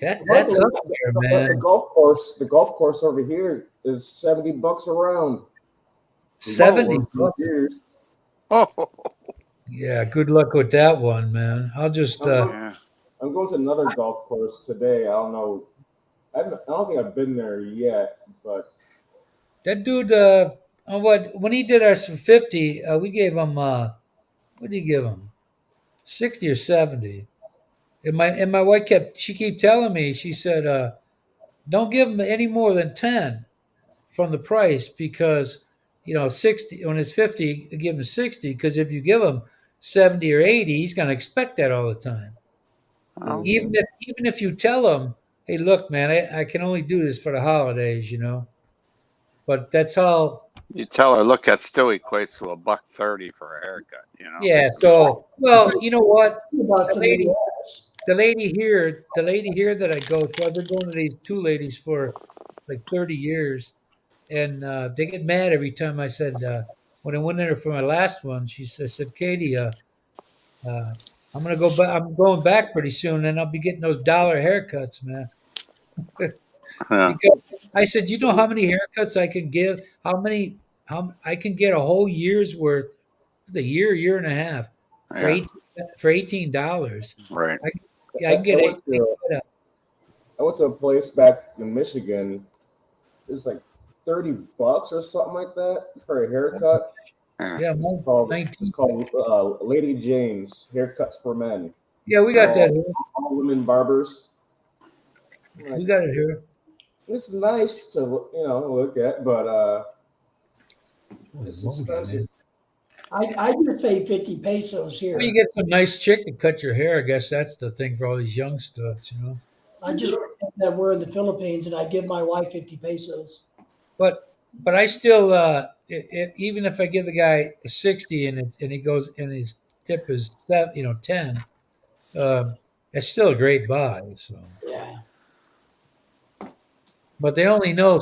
That's up there, man. The golf course over here is $70 a round. 70 bucks. Years. Oh, Yeah, good luck with that one, man. I'll just yeah. I'm going to another golf course today. I don't know. I don't think I've been there yet, but that dude. When he did ours for 50, we gave him what did he give him? 60 or 70. And my wife kept telling me, she said, don't give him any more than 10 from the price because 60 when it's 50, give him 60 because if you give him 70 or 80, he's going to expect that all the time. Oh. Even if you tell him, hey, look, man, I can only do this for the holidays, But that's how. You tell her, look, that still equates to $1.30 for a haircut, Yeah. So, well, you know what? About The lady, the lady here that I go to, I've been going to these two ladies for like 30 years, and they get mad every time I said when I went in there for my last one. She said, Katie, I'm gonna go back. I'm going back pretty soon, and I'll be getting those dollar haircuts, man. Yeah. Because I said, you know how many haircuts I can give? How I can get a whole year's worth, a year and a half for Yeah. $18. Right. I can get I went to I went to a place back in Michigan. It was like $30 or something like that for a haircut. Yeah. Yeah, It's mine, called 19. Lady Jane's Haircuts for Men. Yeah, we got that here. All women barbers. Like, We got it here. it's nice to look at, but Holy it's moly, expensive. man. I just pay 50 pesos When you here. get some nice chick to cut your hair, I guess that's the thing for all these young studs, you know. I just pretend that we're in the Philippines and I give my wife 50 pesos. But I still even if I give the guy a 60 and he goes and his tip is 10, it's still a great buy. So, Yeah. but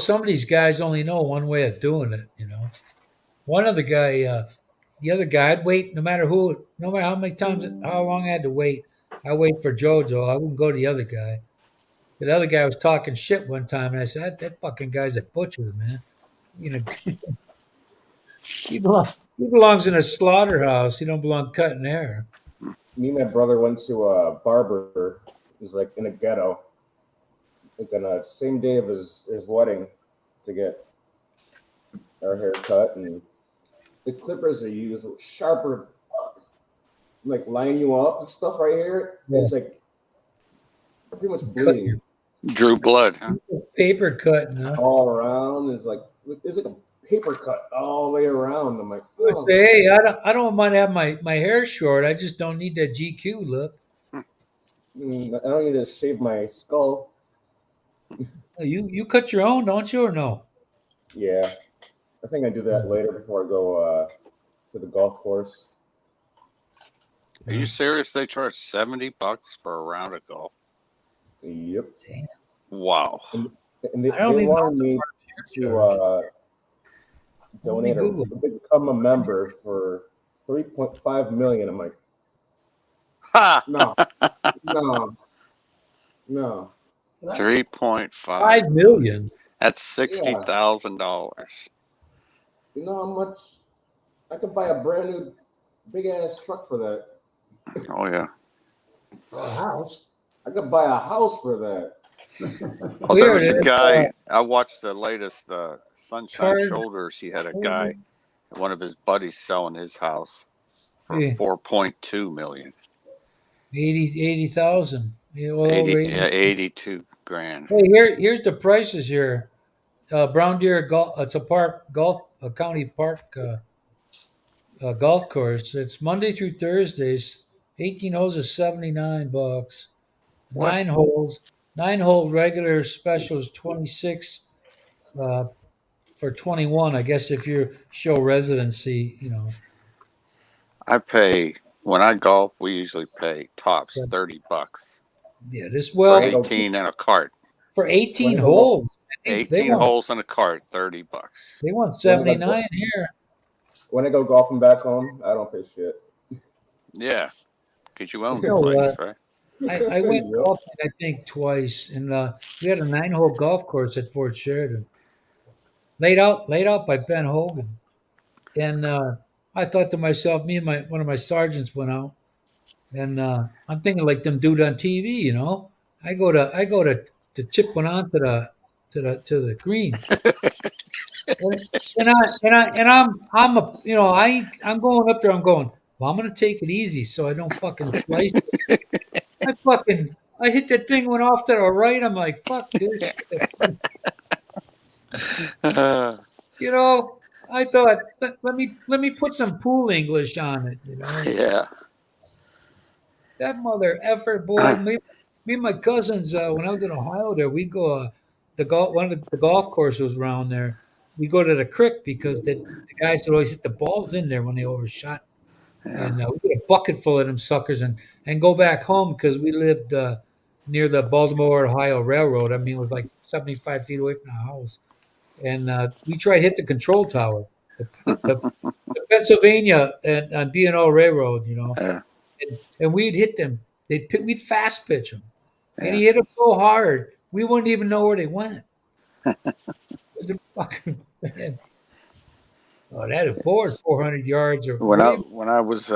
some of these guys only know one way of doing it, you know. One other guy, the other guy, I'd wait no matter how many times, how long I had to wait. I wait for JoJo. I wouldn't go to the other guy. The other guy was talking shit one time, and I said, "That fucking guy's a butcher, man. You know, he belongs in a slaughterhouse. He don't belong cutting hair." Me and my brother went to a barber. He's like in a ghetto. Like on the same day of his wedding to get our hair cut, and the clippers they use were sharper, like line you up and stuff right here. Yeah. It's like pretty much Cut bleeding Drew blood, huh? your paper cutting, huh? all around. It's like a paper cut all the way around. I'm like, I would oh, say, hey, I don't mind having my hair short. I just don't need that GQ look. I don't need to shave my skull. You cut your own, don't you, or no? Yeah, I think I do that later before I go to the golf course. Are you serious? They charge $70 for a round of golf. Yep. Damn. Wow. And they I don't even wanted know me to donate or Google. become a member for 3.5 million. I'm like, Ha! no, no, no. 3.5 $5 million. That's $60,000. You know how much I could buy a brand new big ass truck for that. Oh yeah. For a house. I could buy a house for that. Oh, there Here was it a is. guy. I watched the latest Sunshine Card. Shoulders. He had a guy, one of his buddies, selling his house for Yeah. 4.2 million. 80,000. Yeah, well, 82 grand. Hey, here's the prices here. Brown Deer Golf. It's a county park golf course. It's Monday through Thursdays. 18 holes is $79. What? 9 hole regular special is 26 for 21. I guess if you show residency, you know. I pay when I golf. We usually pay tops Yeah. $30 Yeah, this for well 18 and a cart. for 18 When I go- holes. I think 18 holes in a cart, $30. They want 79 here. When I go golfing back home, I don't pay shit. Yeah, because you own You the know place, what? right? I went Yep. golfing, I think, twice, and we had a 9-hole golf course at Fort Sheridan, laid out by Ben Hogan, and I thought to myself, me and one of my sergeants went out, and I'm thinking like them dude on TV, you know. I go to chip one on to the green, I'm going up there. I'm going. Well, I'm gonna take it easy so I don't fucking slice it. I hit that thing, went off to the right. I'm like, fuck this shit. You know, I thought let me put some pool English on it. You know, Yeah. that mother effer boy. Me and my cousins when I was in Ohio, there we go. One of the golf courses around there. We go to the creek because the guys would always hit the balls in there when they overshot. Yeah. And we get a bucket full of them suckers and go back home because we lived near the Baltimore Ohio Railroad. I mean, it was like 75 feet away from the house. And we tried to hit the control tower, the Pennsylvania and B&O Railroad, you know. Yeah. And we'd hit them. We'd fast pitch them. And Yeah. he hit them so hard, we wouldn't even know where they went. The fucking man. Oh, that is 400 yards or When I was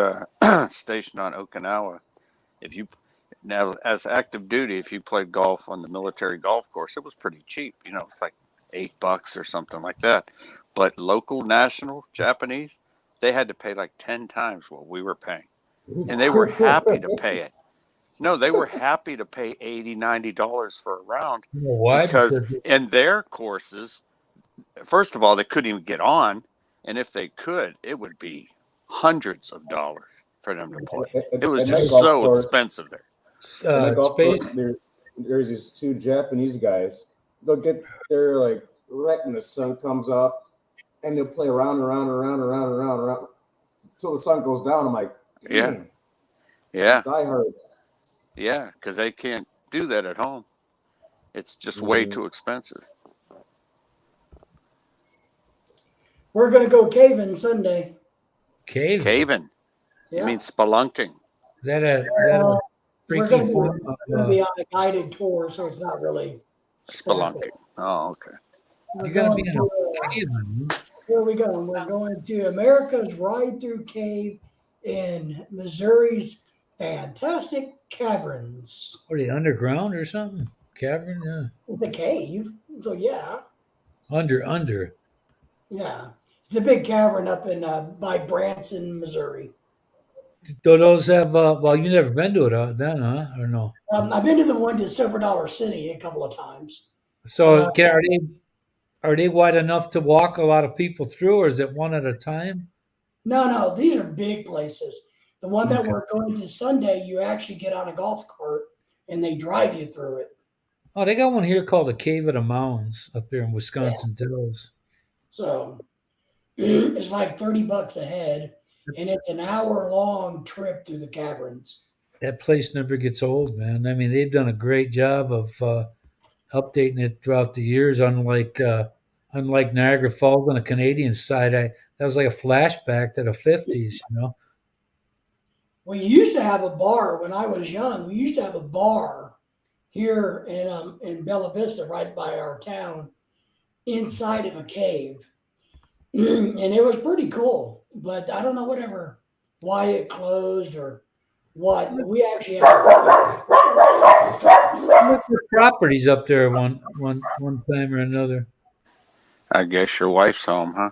stationed on Okinawa, if you Now, as active duty, if you played golf on the military golf course, it was pretty cheap. It's like $8 or something like that. But local, national, Japanese, they had to pay like 10 times what we were paying. And they were happy to pay it. No, they were happy to pay $80, $90 for a round You know why? because Because in their courses, first of all, they couldn't even get on. And if they could, it would be hundreds of dollars for them to play. It was At my just golf so course, expensive there. at my golf space. course, there's these two Japanese guys. They'll get there like right when the sun comes up, and they'll play around and around and around and around and around and around until the sun goes down. I'm like, Yeah. dang, Yeah. die hard. Yeah. Because they can't do that at home. It's just way too expensive. We're gonna go caving Sunday. Cave. Caving. Yeah. You mean spelunking? Is that a We're freaky gonna be, form we're gonna be on a guided tour, so it's not really Spelunking. Oh, okay. We're You're gonna going be in to, a cave. where are we going? We're going to America's Ride Through Cave in Missouri's fantastic caverns. What are they, underground or something? Cavern? Yeah. It's a cave, so yeah, Under. yeah. It's a big cavern up in by Branson, Missouri. Do those have? Well, you never been to it then, huh? Or no? I've been to the one to Silver Dollar City a couple of times. So are they wide enough to walk a lot of people through, or is it one at a time? No, these are big places. The one that Okay. we're going to Sunday, you actually get on a golf cart and they drive you through it. Oh, they got one here called the Cave of the Mounds up there in Wisconsin Dells. So it's like $30 a head, and it's an hour-long trip through the caverns. That place never gets old, man. I mean, they've done a great job of updating it throughout the years. Unlike Niagara Falls on the Canadian side, that was like a flashback to the 50s. We used to have a bar when I was young. We used to have a bar here in Bella Vista, right by our town, inside of a cave, and it was pretty cool. But I don't know why it closed or what. But we actually have Properties up there one time or another. I guess your wife's home, huh?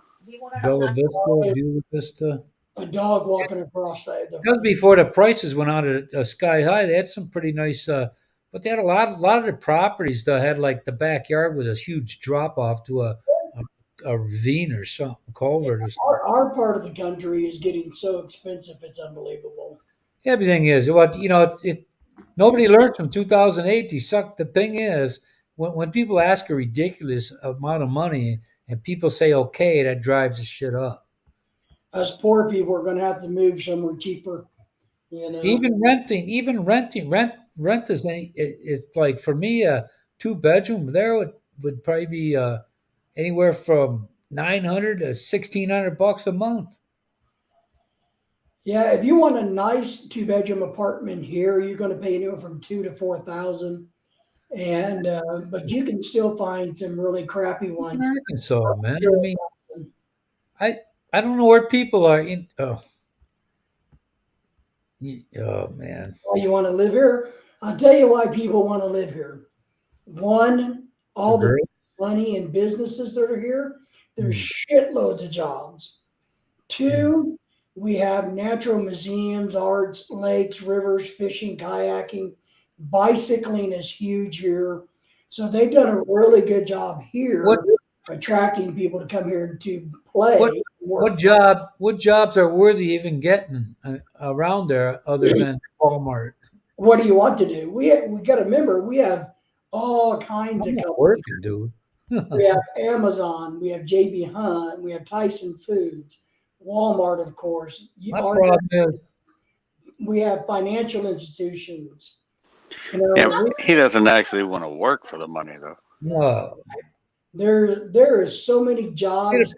Bella Vista, Beulah Vista. a dog walking across That was before the prices went out at sky high. They had some pretty nice, but they had a lot of the properties that had like the backyard was a huge drop off to a ravine or something, culvert or something. Our part of the country is getting so expensive, it's unbelievable. Everything is nobody learned from 2008. The thing is, when people ask a ridiculous amount of money and people say okay, that drives the shit up. Us poor people are going to have to move somewhere cheaper. Even renting, rent is it's like for me a 2-bedroom there would probably be anywhere from $900 to $1,600 a month. Yeah, if you want a nice 2-bedroom apartment here, you're going to pay anywhere from $2,000 to $4,000, and but you can still find some really crappy ones. In Arkansas, man. I mean, I don't know where people are in. Oh man. Why you want to live here? I'll tell you why people want to live here. One, all the money and businesses that are here. There's shitloads of jobs. Two, we have natural museums, arts, lakes, rivers, fishing, kayaking. Bicycling is huge here. So they've done a really good job here attracting people to come here to play. What jobs are worthy even getting around there other than Walmart? What do you want to do? We got to remember we have all kinds of companies. Working, dude. We have Amazon, we have JB Hunt, we have Tyson Foods, Walmart, of course. My problem is we have financial institutions. He doesn't actually want to work for the money, though. No. There is so many jobs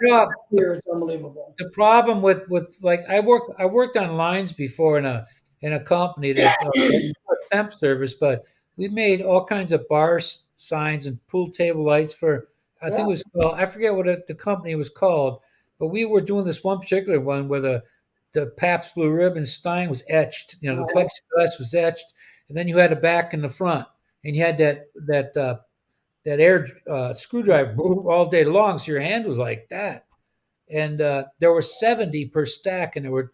here. It's unbelievable. The problem with like I worked on lines before in a company that temp service, but we made all kinds of bar signs and pool table lights for I think it was called, I forget what the company was called, but we were doing this one particular one where the Pabst Blue Ribbon Stein was etched. The plexiglass was etched, and then you had a back and the front, and you had that air screwdriver all day long, so your hand was like that. And there were 70 per stack, and there were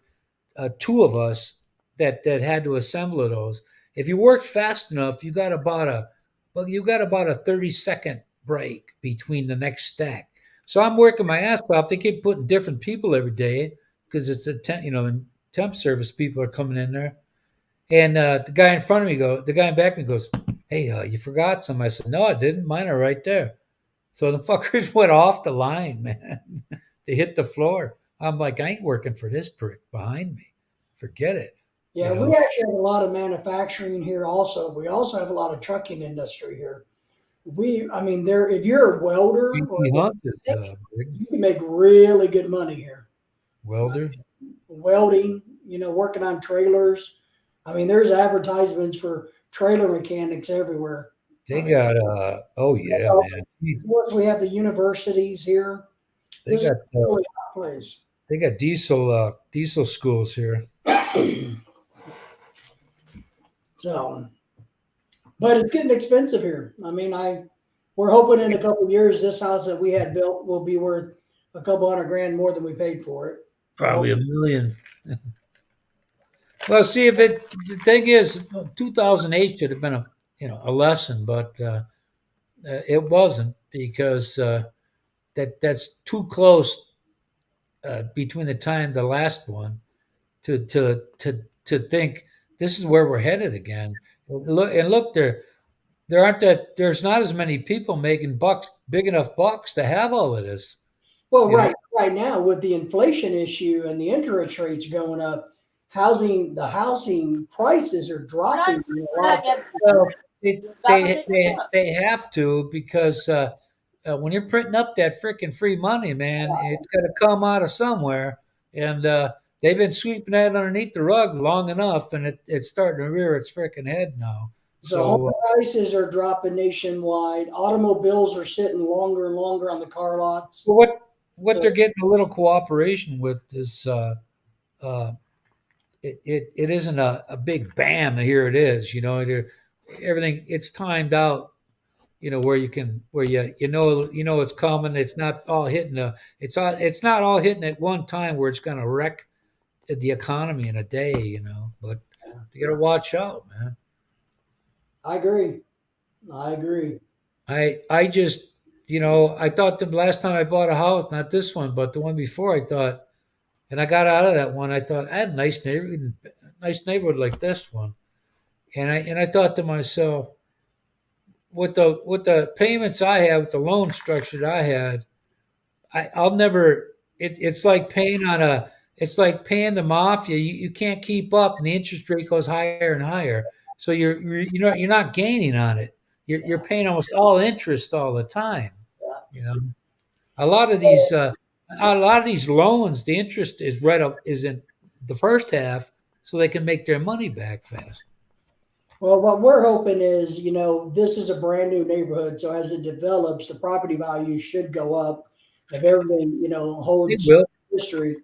two of us that had to assemble those. If you worked fast enough, you got about a 30-second break between the next stack. So I'm working my ass off. They keep putting different people every day because it's a temp service people are coming in there. And the guy in front of me the guy in back of me goes, "Hey, you forgot some." I said, "No, I didn't. Mine are right there." So the fuckers went off the line, man. They hit the floor. I'm like, I ain't working for this prick behind me. Forget it. Yeah, You know? we actually have a lot of manufacturing here also. We also have a lot of trucking industry here. I mean, if you're a welder or Hunt is big you can make really good money here. welder. Welding, working on trailers. I mean, there's advertisements for trailer mechanics everywhere. They I mean, got oh yeah, man. of course, we have the universities here. They This is got a really hot place. they got diesel schools here. So, but it's getting expensive here. I mean, we're hoping in a couple of years this house that we had built will be worth a couple $100,000 more than we paid for it. Probably $1 million. Well, see if the thing is, 2008 should have been a lesson, but it wasn't because that's too close between the time the last one to think this is where we're headed again. Look there's not as many people making big enough bucks to have all of this. Well, You know? right now with the inflation issue and the interest rates going up, the housing prices are dropping. Well, they have to because when you're printing up that freaking free money, man, it's got to come out of somewhere, and they've been sweeping that underneath the rug long enough, and it's starting to rear its freaking head now. So home prices are dropping nationwide. Automobiles are sitting longer and longer on the car lots. What they're getting a little cooperation with is it isn't a big bam. Here it is. Everything it's timed out. Where it's coming. It's not all hitting it's not all hitting at one time where it's going to wreck the economy in a day. But you got to watch out, man. I agree. I just, I thought the last time I bought a house, not this one, but the one before, I thought, and I got out of that one. I thought I had a nice neighborhood like this one, and I thought to myself, with the payments I have, with the loan structure that I had, I'll never. It's like paying it's like paying the mafia. You can't keep up, and the interest rate goes higher and higher. So you're not gaining on it. You're paying almost all interest all the time. A lot of these loans, the interest is in the first half, so they can make their money back fast. Well, what we're hoping is, this is a brand new neighborhood, so as it develops, the property value should go up if everything, holds history.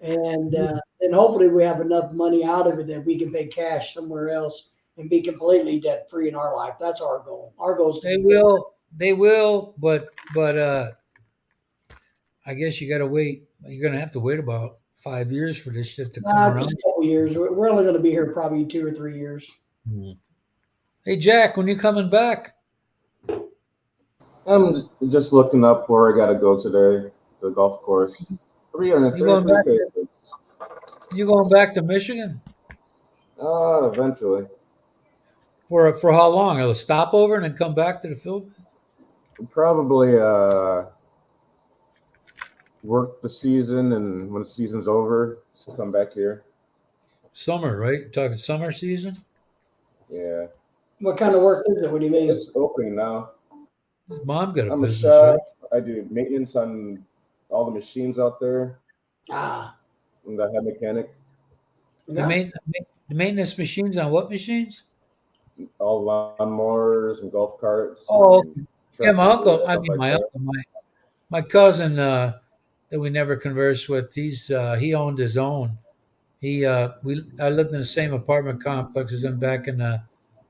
And then hopefully we have enough money out of it that we can pay cash somewhere else and be completely debt free in our life. That's our goal. Our goal is they will, but I guess you got to wait. You're going to have to wait about 5 years for this shit to come around. Just a couple years. We're only going to be here probably 2 or 3 years. Hey, Jack, when you coming back? I'm just looking up where I got to go today. The golf course. 333 paces. You going back to Michigan? Eventually. For how long? A stopover and then come back to the Philippines? Probably work the season, and when the season's over, just come back here. Summer, right? You're talking summer season? Yeah. What kind of work is it? What do you mean? It's opening now. His mom got I'm business, a chef. right? I do maintenance on all the machines out there. I'm the head mechanic. The maintenance machines on what machines? All lawnmowers and golf carts. Oh, and yeah, my uncle. stuff like that. My cousin that we never conversed with. He owned his own. I lived in the same apartment complex as him back in the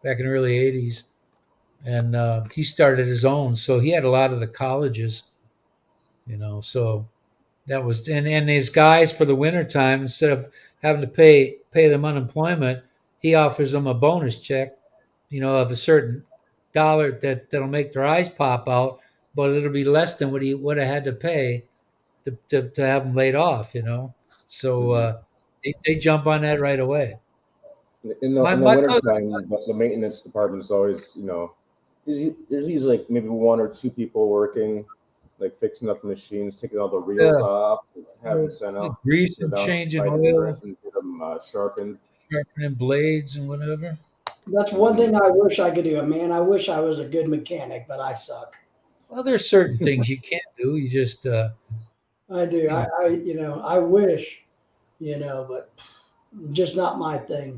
back in the early '80s, and he started his own. So he had a lot of the colleges, So that was and his guys for the wintertime, instead of having to pay them unemployment, he offers them a bonus check, of a certain dollar that'll make their eyes pop out, but it'll be less than what he would have had to pay to have them laid off. So they jump on that right away. In the My cousin, wintertime, the maintenance department is always, there's usually like maybe one or two people working, like fixing up the machines, taking all the reels off, having them sent out, greasing, down changing by the oil, and get them sharpened. sharpening blades and whatever. That's one thing I wish I could do, man. I wish I was a good mechanic, but I suck. Well, there's certain things you can't do. You just I do. I wish, but just not my thing.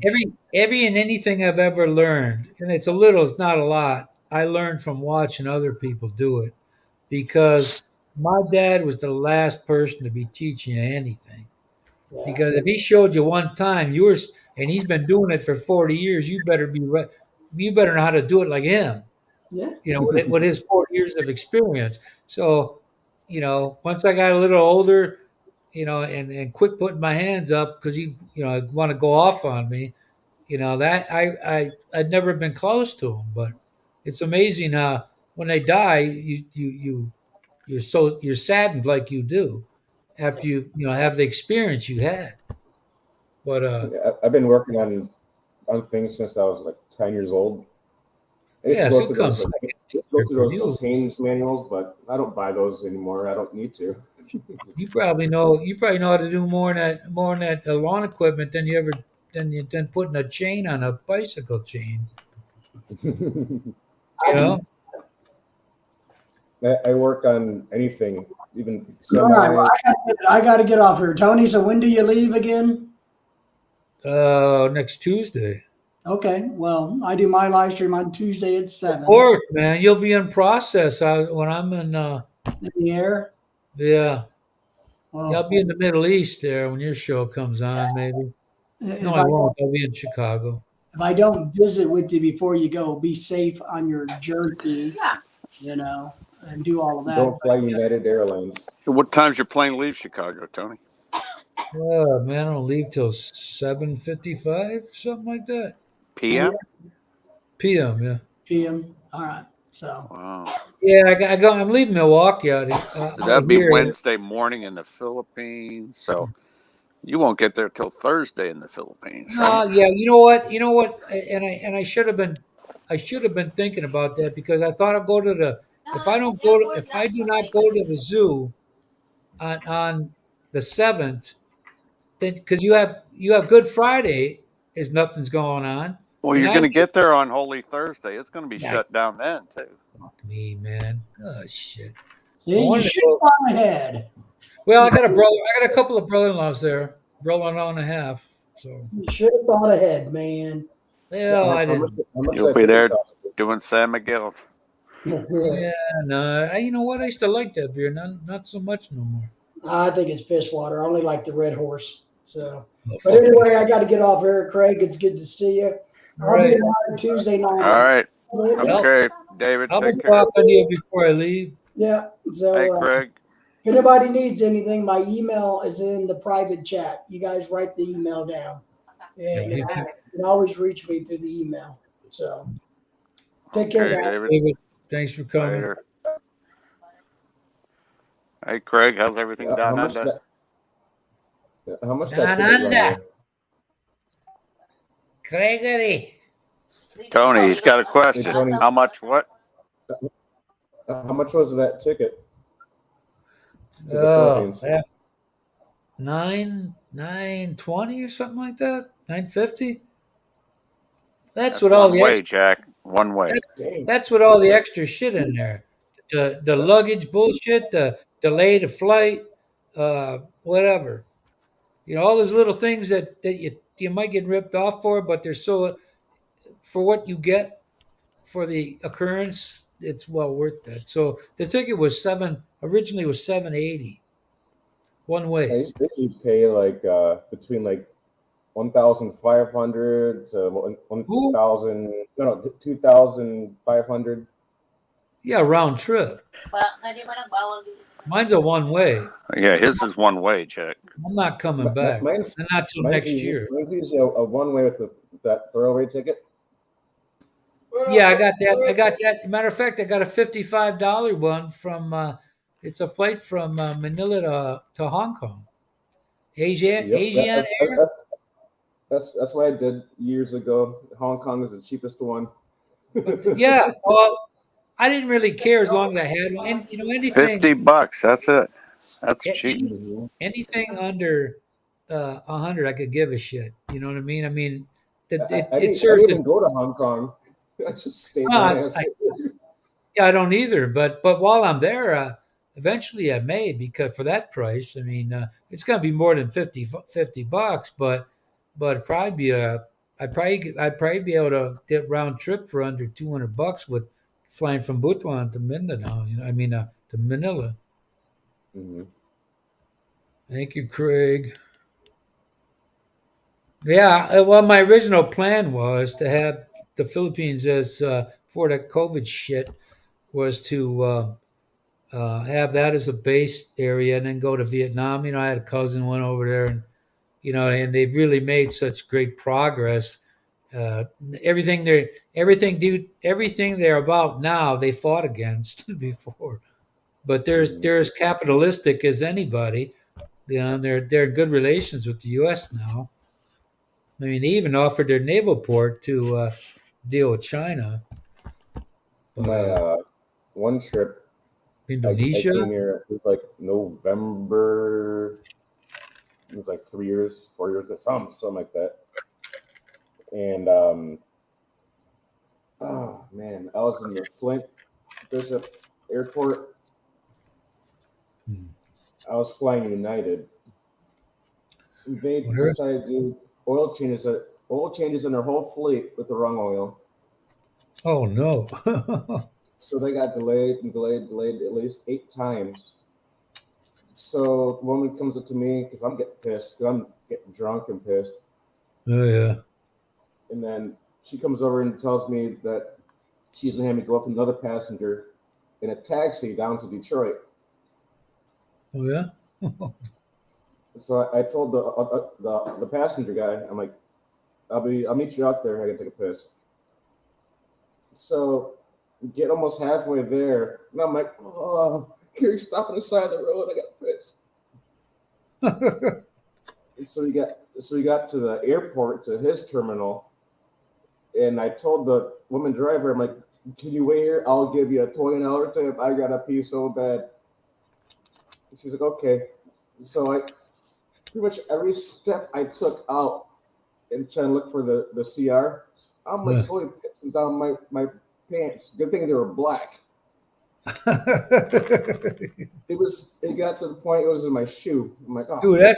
every and anything I've ever learned, and it's a little, it's not a lot. I learned from watching other people do it, because my dad was the last person to be teaching you anything. Yeah. Because if he showed you one time, and he's been doing it for 40 years, you better you better know how to do it like him. Yeah. With his 40 years of experience. So, once I got a little older, and quit putting my hands up because want to go off on me, that I'd never been close to him. But it's amazing how when they die, you're saddened like you do after you have the experience you had. But I've been working on things since I was like 10 years old. I used to yes, go it through comes those Haynes manuals, but I don't buy those anymore. I don't need to. You probably know how to do more in that lawn equipment than putting a chain on a bicycle chain. You know? I work on anything, even All right, well, semi. I got to get off here, Tony. So when do you leave again? Next Tuesday. Okay, well, I do my live stream on Tuesday at 7. Of course, man. You'll be in process when I'm in. In the air. Yeah. Well, I'll be in the Middle East there when your show comes on, maybe. No, I won't. I'll be in Chicago. If I don't visit with you before you go, be safe on your journey. And do all of that. Don't fly United Airlines. What time's your plane leave Chicago, Tony? Man, I don't leave till 7:55 or something like that. PM? PM, yeah. PM. All right. So. Wow. Yeah, I go. I'm leaving Milwaukee out So that'd be Wednesday morning in the Philippines. So you won't get there till Thursday in the Philippines. Right? Yeah. You know what? And I should have been thinking about that, because I thought I'd go to the. If I do not go to the zoo on the 7th, then because you have Good Friday, is nothing's going on. Well, you're going to get there on Holy Thursday. It's going to be shut down then too. Fuck me, man. Oh shit. See, you should have gone ahead. Well, I got a couple of brother-in-laws there, brother-in-law and a half. So you should have thought ahead, man. Well, I didn't. You'll be there doing San Miguel's. Yeah, no. You know what? I used to like that beer. Not so much no more. I think it's piss water. I only like the Red Horse. So, but anyway, I got to get off here, Craig. It's good to see you. I'll be on Tuesday night. All right. Okay, David. I'll take be care. talking to you before I leave. Yeah. So, hey, Craig. If anybody needs anything, my email is in the private chat. You guys write the email down, and you can always reach me through the email. So, take care, David. Thanks for coming. Later. Hey, Craig, how's everything down under? How much down under? Gregory. Tony, he's got a question. Hey, Tony. How much? What? How much was that ticket? Yeah. $9.20 or something like that. $9.50. That's what all the way, Jack. One way. That's what all the extra shit in there. The luggage bullshit, the delay to flight, whatever. All those little things that you might get ripped off for, but they're so for what you get for the occurrence, it's well worth that. So the ticket was originally was $7.80 one way. I usually pay like between like 1,500 to Ooh. 1,000. No, 2,500. Yeah, round trip. Mine's a one way. Yeah, his is one way, Jack. I'm not coming back. Mine's And not till next year. usually a one way with that throwaway ticket. Yeah, I got that. I got that. Matter of fact, I got a $55 one from. It's a flight from Manila to Hong Kong. Asian Yep, Air. that's what I did years ago. Hong Kong is the cheapest one. Yeah. Well, I didn't really care as long as I had one. And anything $50. That's it. That's cheap. Mhm. anything under 100, I could give a shit. You know what I mean? I mean, it I it, it didn't serves even it. go to Hong Kong. I just stayed Uh, my ass. I, yeah, I don't either. But while I'm there, eventually I may, because for that price, I mean, it's going to be more than $50, but it'd probably be I'd probably be able to get round trip for under $200 with flying from Butuan to Mindanao. To Manila. Mhm. Thank you, Craig. Yeah, well, my original plan was to have the Philippines as for the COVID shit was to have that as a base area and then go to Vietnam. I had a cousin went over there, and and they've really made such great progress. Uh, everything they're about now, they fought against before. But Mhm. they're as capitalistic as anybody. They're in good relations with the U.S. now. I mean, they even offered their naval port to deal with China. But My one trip, I Indonesia. came here. It was like November. It was like 3 years, 4 years, something like that. And oh man, I was in the Flint Bishop Airport. Hmm. I was flying United. They Where? decided to do oil changes in their whole fleet with the wrong oil. Oh no. So they got delayed and delayed at least 8 times. So the woman comes up to me because I'm getting pissed, 'cause I'm getting drunk and pissed. Oh yeah. And then she comes over and tells me that she's gonna have me go off with another passenger in a taxi down to Detroit. Oh yeah. So I told the passenger guy, I'm like, I'll meet you out there. I gotta take a piss. So we get almost halfway there, and I'm like, oh, can you stop on the side of the road? I got pissed. So we got to the airport, to his terminal, and I told the woman driver, I'm like, can you wait here? I'll give you a $20 tip. I got to pee so bad. And she's like, okay. So I pretty much every step I took out and trying to look for the CR, I'm like Yeah. slowly pissing down my pants. Good thing they were black. It got to the point it was in my shoe. I'm like, oh, Dude,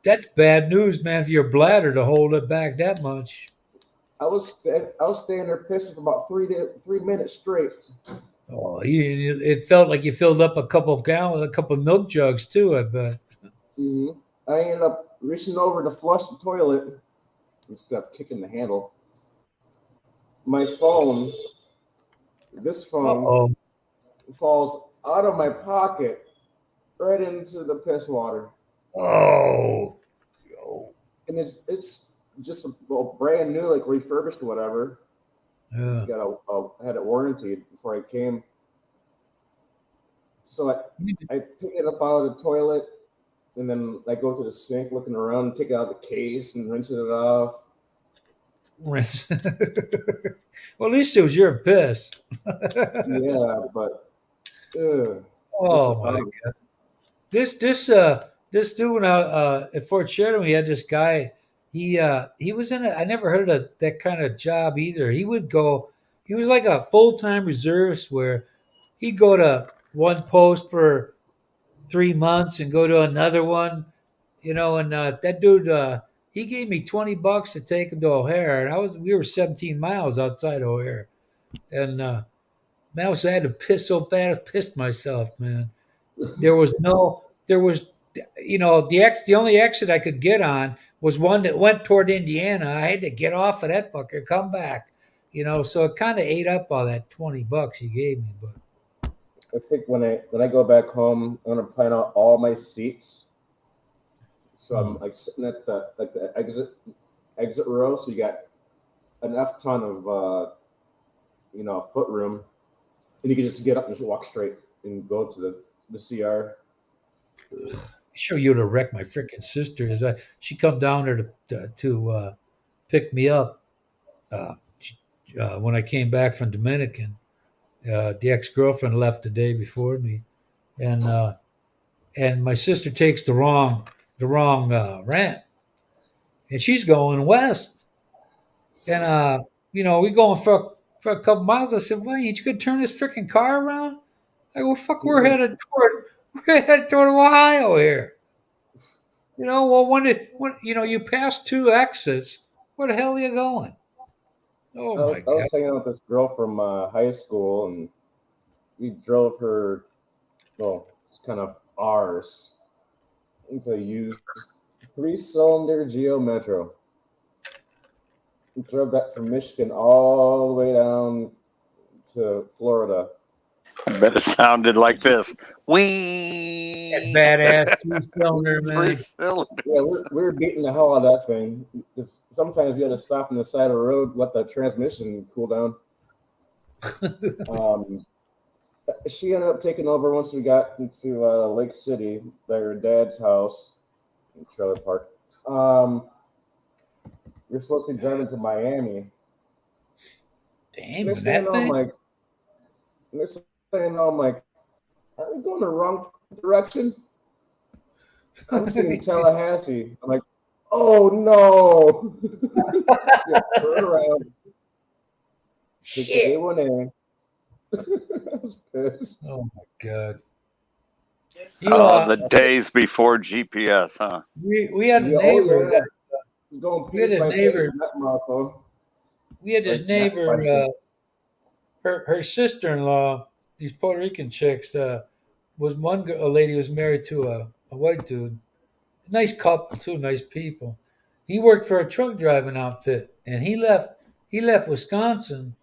that's bad news, man, for your bladder to hold it back that much. I was staying there pissing for about 3 minutes straight. Oh, it felt like you filled up a couple of gallons, a couple of milk jugs too, I bet. Mm-hmm. I ended up reaching over to flush the toilet instead of kicking the handle. My phone, this phone, Uh-oh. falls out of my pocket right into the piss water. Oh. And it's just a brand new, like refurbished or whatever. Yeah. It's got had it warranted before I came. So I pick it up out of the toilet, and then I go to the sink, looking around, take it out of the case, and rinsing it off. Well, at least it was your piss. Yeah, but Oh my god! This dude at Fort Sheridan, we had this guy. He was in. I never heard of that kind of job either. He would go. He was like a full-time reservist where he'd go to one post for 3 months and go to another one. And that dude, he gave me $20 to take him to O'Hare, and we were 17 miles outside O'Hare, and man, I had to piss so bad, I pissed myself, man. There was the only exit I could get on was one that went toward Indiana. I had to get off of that fucker, come back, so it kind of ate up all that $20 he gave me. But I think when I go back home, I'm gonna plan out all my seats. So I'm like sitting at the exit row. So you got an F ton of foot room, and you can just get up and just walk straight and go to the CR. show you to wreck my freaking sister is she come down there to pick me up when I came back from Dominican. The ex-girlfriend left the day before me, and my sister takes the wrong ramp, and she's going west, and we going for a couple miles. I said, "Why ain't you gonna turn this freaking car around?" I go, "Fuck, we're headed toward Ohio here." Well, when you pass two exits, where the hell are you going? Oh my I God! was hanging out with this girl from high school, and we drove her. Well, it's kind of ours. It's a used 3-cylinder Geo Metro. We drove that from Michigan all the way down to Florida. I bet it sounded like this. That Wee. badass 3-cylinder, man. 3-cylinder. Yeah, we were beating the hell out of that thing. Sometimes we had to stop on the side of the road, let the transmission cool down. She ended up taking over once we got into Lake City, their dad's house in trailer park. We were supposed to be driving to Miami. Damn, They're saying, I'm like, are we going the wrong direction? I'm seeing Tallahassee. I'm like, oh no. Yeah, turn around. Shit. A1A. I was pissed. Oh my God. The days before GPS, huh? We had a neighbor. Oh, yeah. Going We had a neighbor. We had this Like, neighbor. Her sister-in-law, these Puerto Rican chicks, was a lady who was married to a white dude. Nice couple too, nice people. He worked for a truck driving outfit, and he left Wisconsin,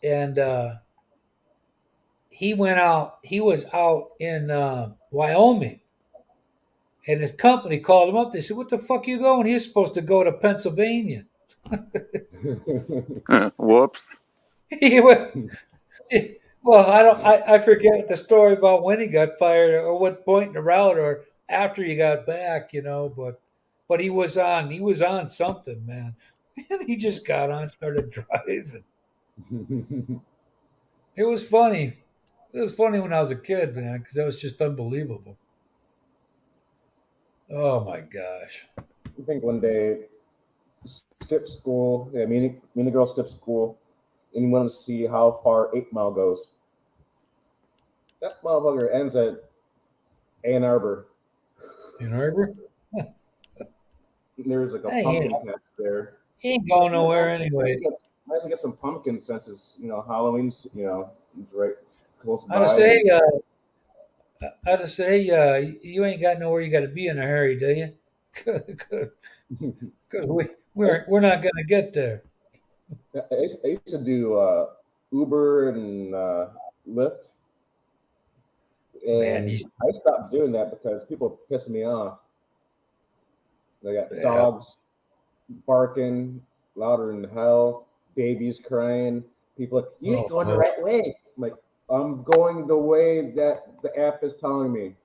and he was out in Wyoming, and his company called him up. They said, "What the fuck you going?" He's supposed to go to Pennsylvania. Whoops. He went. Well, I forget the story about when he got fired or what point in the route or after he got back, but he was on something, man. And he just got on, started driving. It was funny. It was funny when I was a kid, man, because that was just unbelievable. Oh my gosh. I think one day, skip school. Yeah, me and the girl skipped school, and you want to see how far 8 Mile goes. That motherfucker ends at Ann Arbor. Ann Arbor? There's like a pumpkin patch there. He ain't going nowhere anyway. Might as well get some pumpkin since it's Halloween's it's right close by. I'd just say, you ain't got nowhere you got to be in a hurry, do you? Because we're not going to get there. I used to do Uber and Lyft, and I stopped doing that because people piss me off. They got dogs barking louder than hell, babies crying. People like, you ain't going the right way. I'm like, I'm going the way that the app is telling me.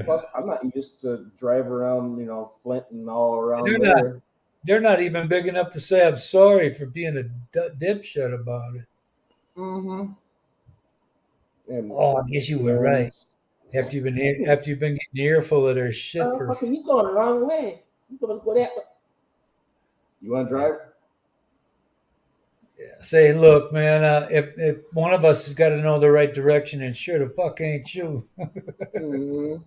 Plus, I'm not used to drive around, Flint and all around there. They're not even big enough to say I'm sorry for being a dipshit about it. Mm-hmm. And, I guess you were right. After you've been getting an earful of their shit you going the wrong way. You going to go that way. You want to drive? Yeah. Say, look, man. If one of us has got to know the right direction, and sure the fuck ain't you. Mm-hmm.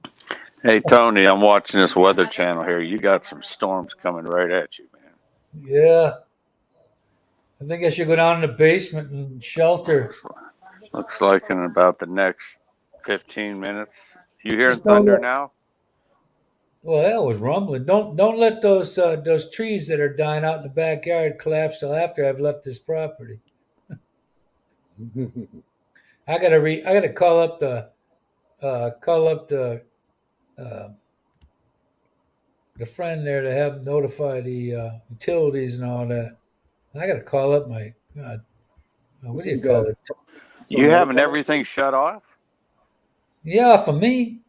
Hey, Tony, I'm watching this Weather Channel here. You got some storms coming right at you, man. Yeah. I think I should go down in the basement and shelter. Looks like in about the next 15 minutes. You hearing thunder now? Well, that was rumbling. Don't let those trees that are dying out in the backyard collapse till after I've left this property. I gotta call up uh, the friend there to have notify the utilities and all that. And I gotta call up my what do you You call got it? You tornado having coming? everything shut off? Yeah, for me.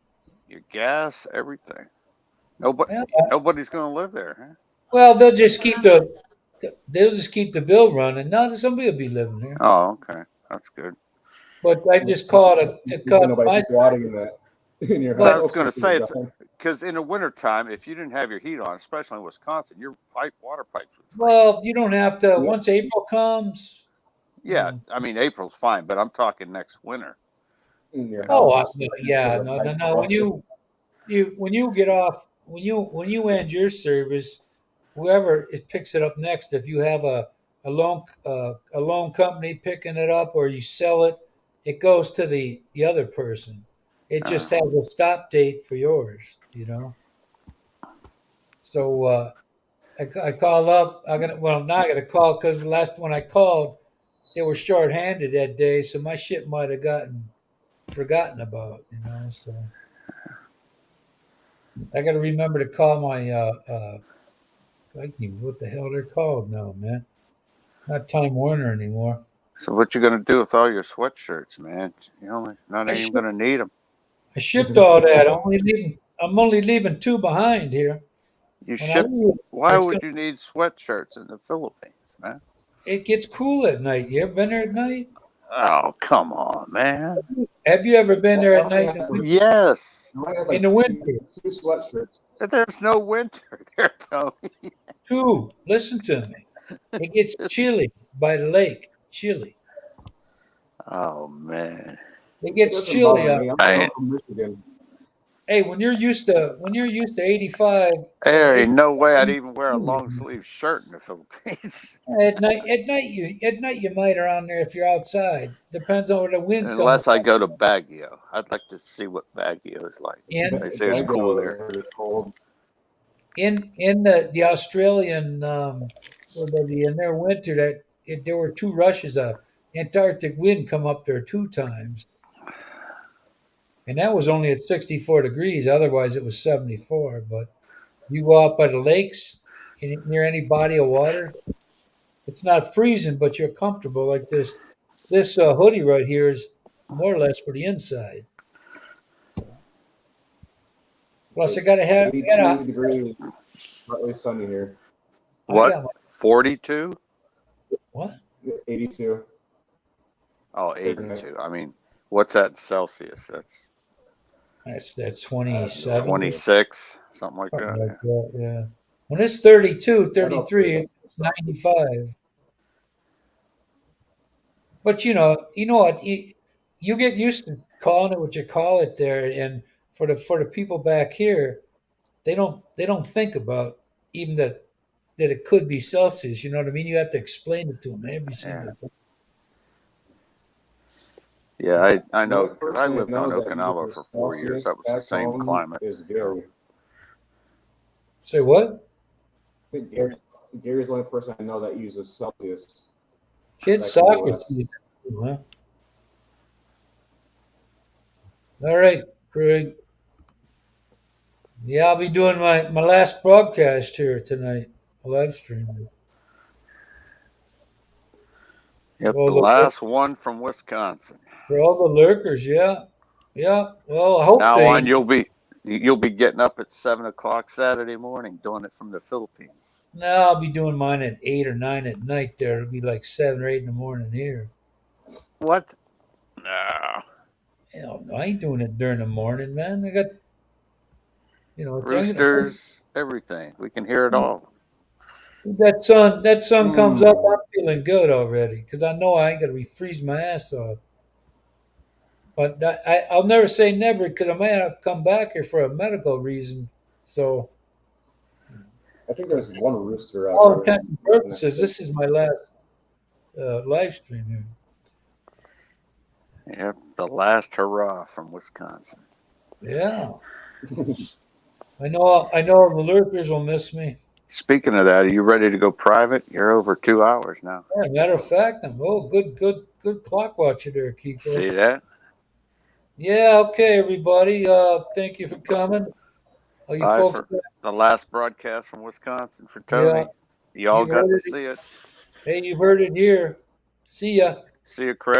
Your gas, everything. Nobody, Yeah. nobody's going to live there, huh? Well, they'll just keep the bill running. Now somebody will be living there. Oh, okay. That's good. But I just called to Usually cut nobody's my. squatting in that in your So I But was house going to if you're say it's gone. because in the wintertime, if you didn't have your heat on, especially in Wisconsin, your water pipes would freeze. well, you don't have to. Yeah, Once April comes, you Yeah, know. I mean April's fine, but I'm talking next winter. in your You know, house Oh, is freezing yeah, because of no, high no, no. When pressure. you get off when you end your service, whoever it picks it up next, if you have a loan company picking it up or you sell it, it goes to the other person. It uh, just has a stop date for yours, you know. So I call up. Now I got to call because the last one I called, they were short-handed that day, so my shit might have gotten forgotten about, you know. So I got to remember to call my I can't even what the hell they're called now, man. Not Time Warner anymore. so what you going to do with all your sweatshirts, man? You know, not I even shipped going to need them. I shipped all that. I'm only leaving two behind here. You When I ship. leave, Why it's would gonna you need sweatshirts in the Philippines, man? it gets cool at night. You ever been there at night? Oh, come on, man. Have you ever been there I at only night have, Yes. I only have in like the winter? two sweatshirts. There's no winter there, Tony. Two. Listen to me. It gets chilly by the lake. Chilly. Oh man. It It gets doesn't chilly bother out me. I'm I from Michigan. Hey, when you're used to 85 there ain't no way I'd 85 even wear a long sleeve shirt in the Philippines. at night you might around there if you're outside. Depends on where the wind's coming Unless I go to Baguio. I'd like to see what Baguio is like. in They say it's cool Baguio, I there. heard is cold. in the Australian in their winter there were two rushes of Antarctic wind come up there two times, and that was only at 64 degrees. Otherwise, it was 74. But you go out by the lakes near any body of water, it's not freezing, but you're comfortable like this. This hoodie right here is more or less for the inside. Plus, It's I 82 gotta, degrees, partly sunny here. I What? got my 42? what? 82 Oh, Fahrenheit. 82. I mean, what's that in Celsius? That's That's I have no 27. idea. 26, something like Something that. like that, yeah. When it's 32, I don't pay 33, that it's stuff. 95. But you know what? You get used to calling it what you call it there, and for the people back here, they don't think about even that it could be Celsius. You know what I mean? You have to explain it to them every Yeah. single time. Yeah, I The know only because I person I lived on know that Okinawa for uses 4 years. Celsius That was the back same home climate. is Gary. Say what? I think Gary's the only person I know that uses Celsius Kids back in the soccer U.S. season, huh? All right, Craig. Yeah, I'll be doing my last broadcast here tonight, a live stream. Yep, the All the last one from Wisconsin. For all the lurkers, yeah, yeah. Well, I hope Now on, they. you'll be getting up at 7 o'clock Saturday morning doing it from the Philippines. No, I'll be doing mine at 8 or 9 at night. There, it'll be like 7 or 8 in the morning here. What? No. Hell no, I ain't doing it during the morning, man. I got I'm gonna, Roosters, everything. We can hear it all. that sun comes up. Mm. I'm feeling good already because I know I ain't gonna be freeze my ass off. But I'll never say never because I might have to come back here for a medical reason. So, I think there's one rooster out all here intents and in that purposes, state. this is my last live stream here. Yep, the last hurrah from Wisconsin. Yeah. I know the lurkers will miss me. Speaking of that, are you ready to go private? You're over 2 hours now. Yeah, matter of fact, good clock watcher there, Kiko. See that? Yeah, okay, everybody. Thank you for coming. Oh, you Bye folks. for the last broadcast from Wisconsin for Yeah, Tony. Y'all you got heard to it. see it. Hey, you heard it here. See ya. See you, Craig.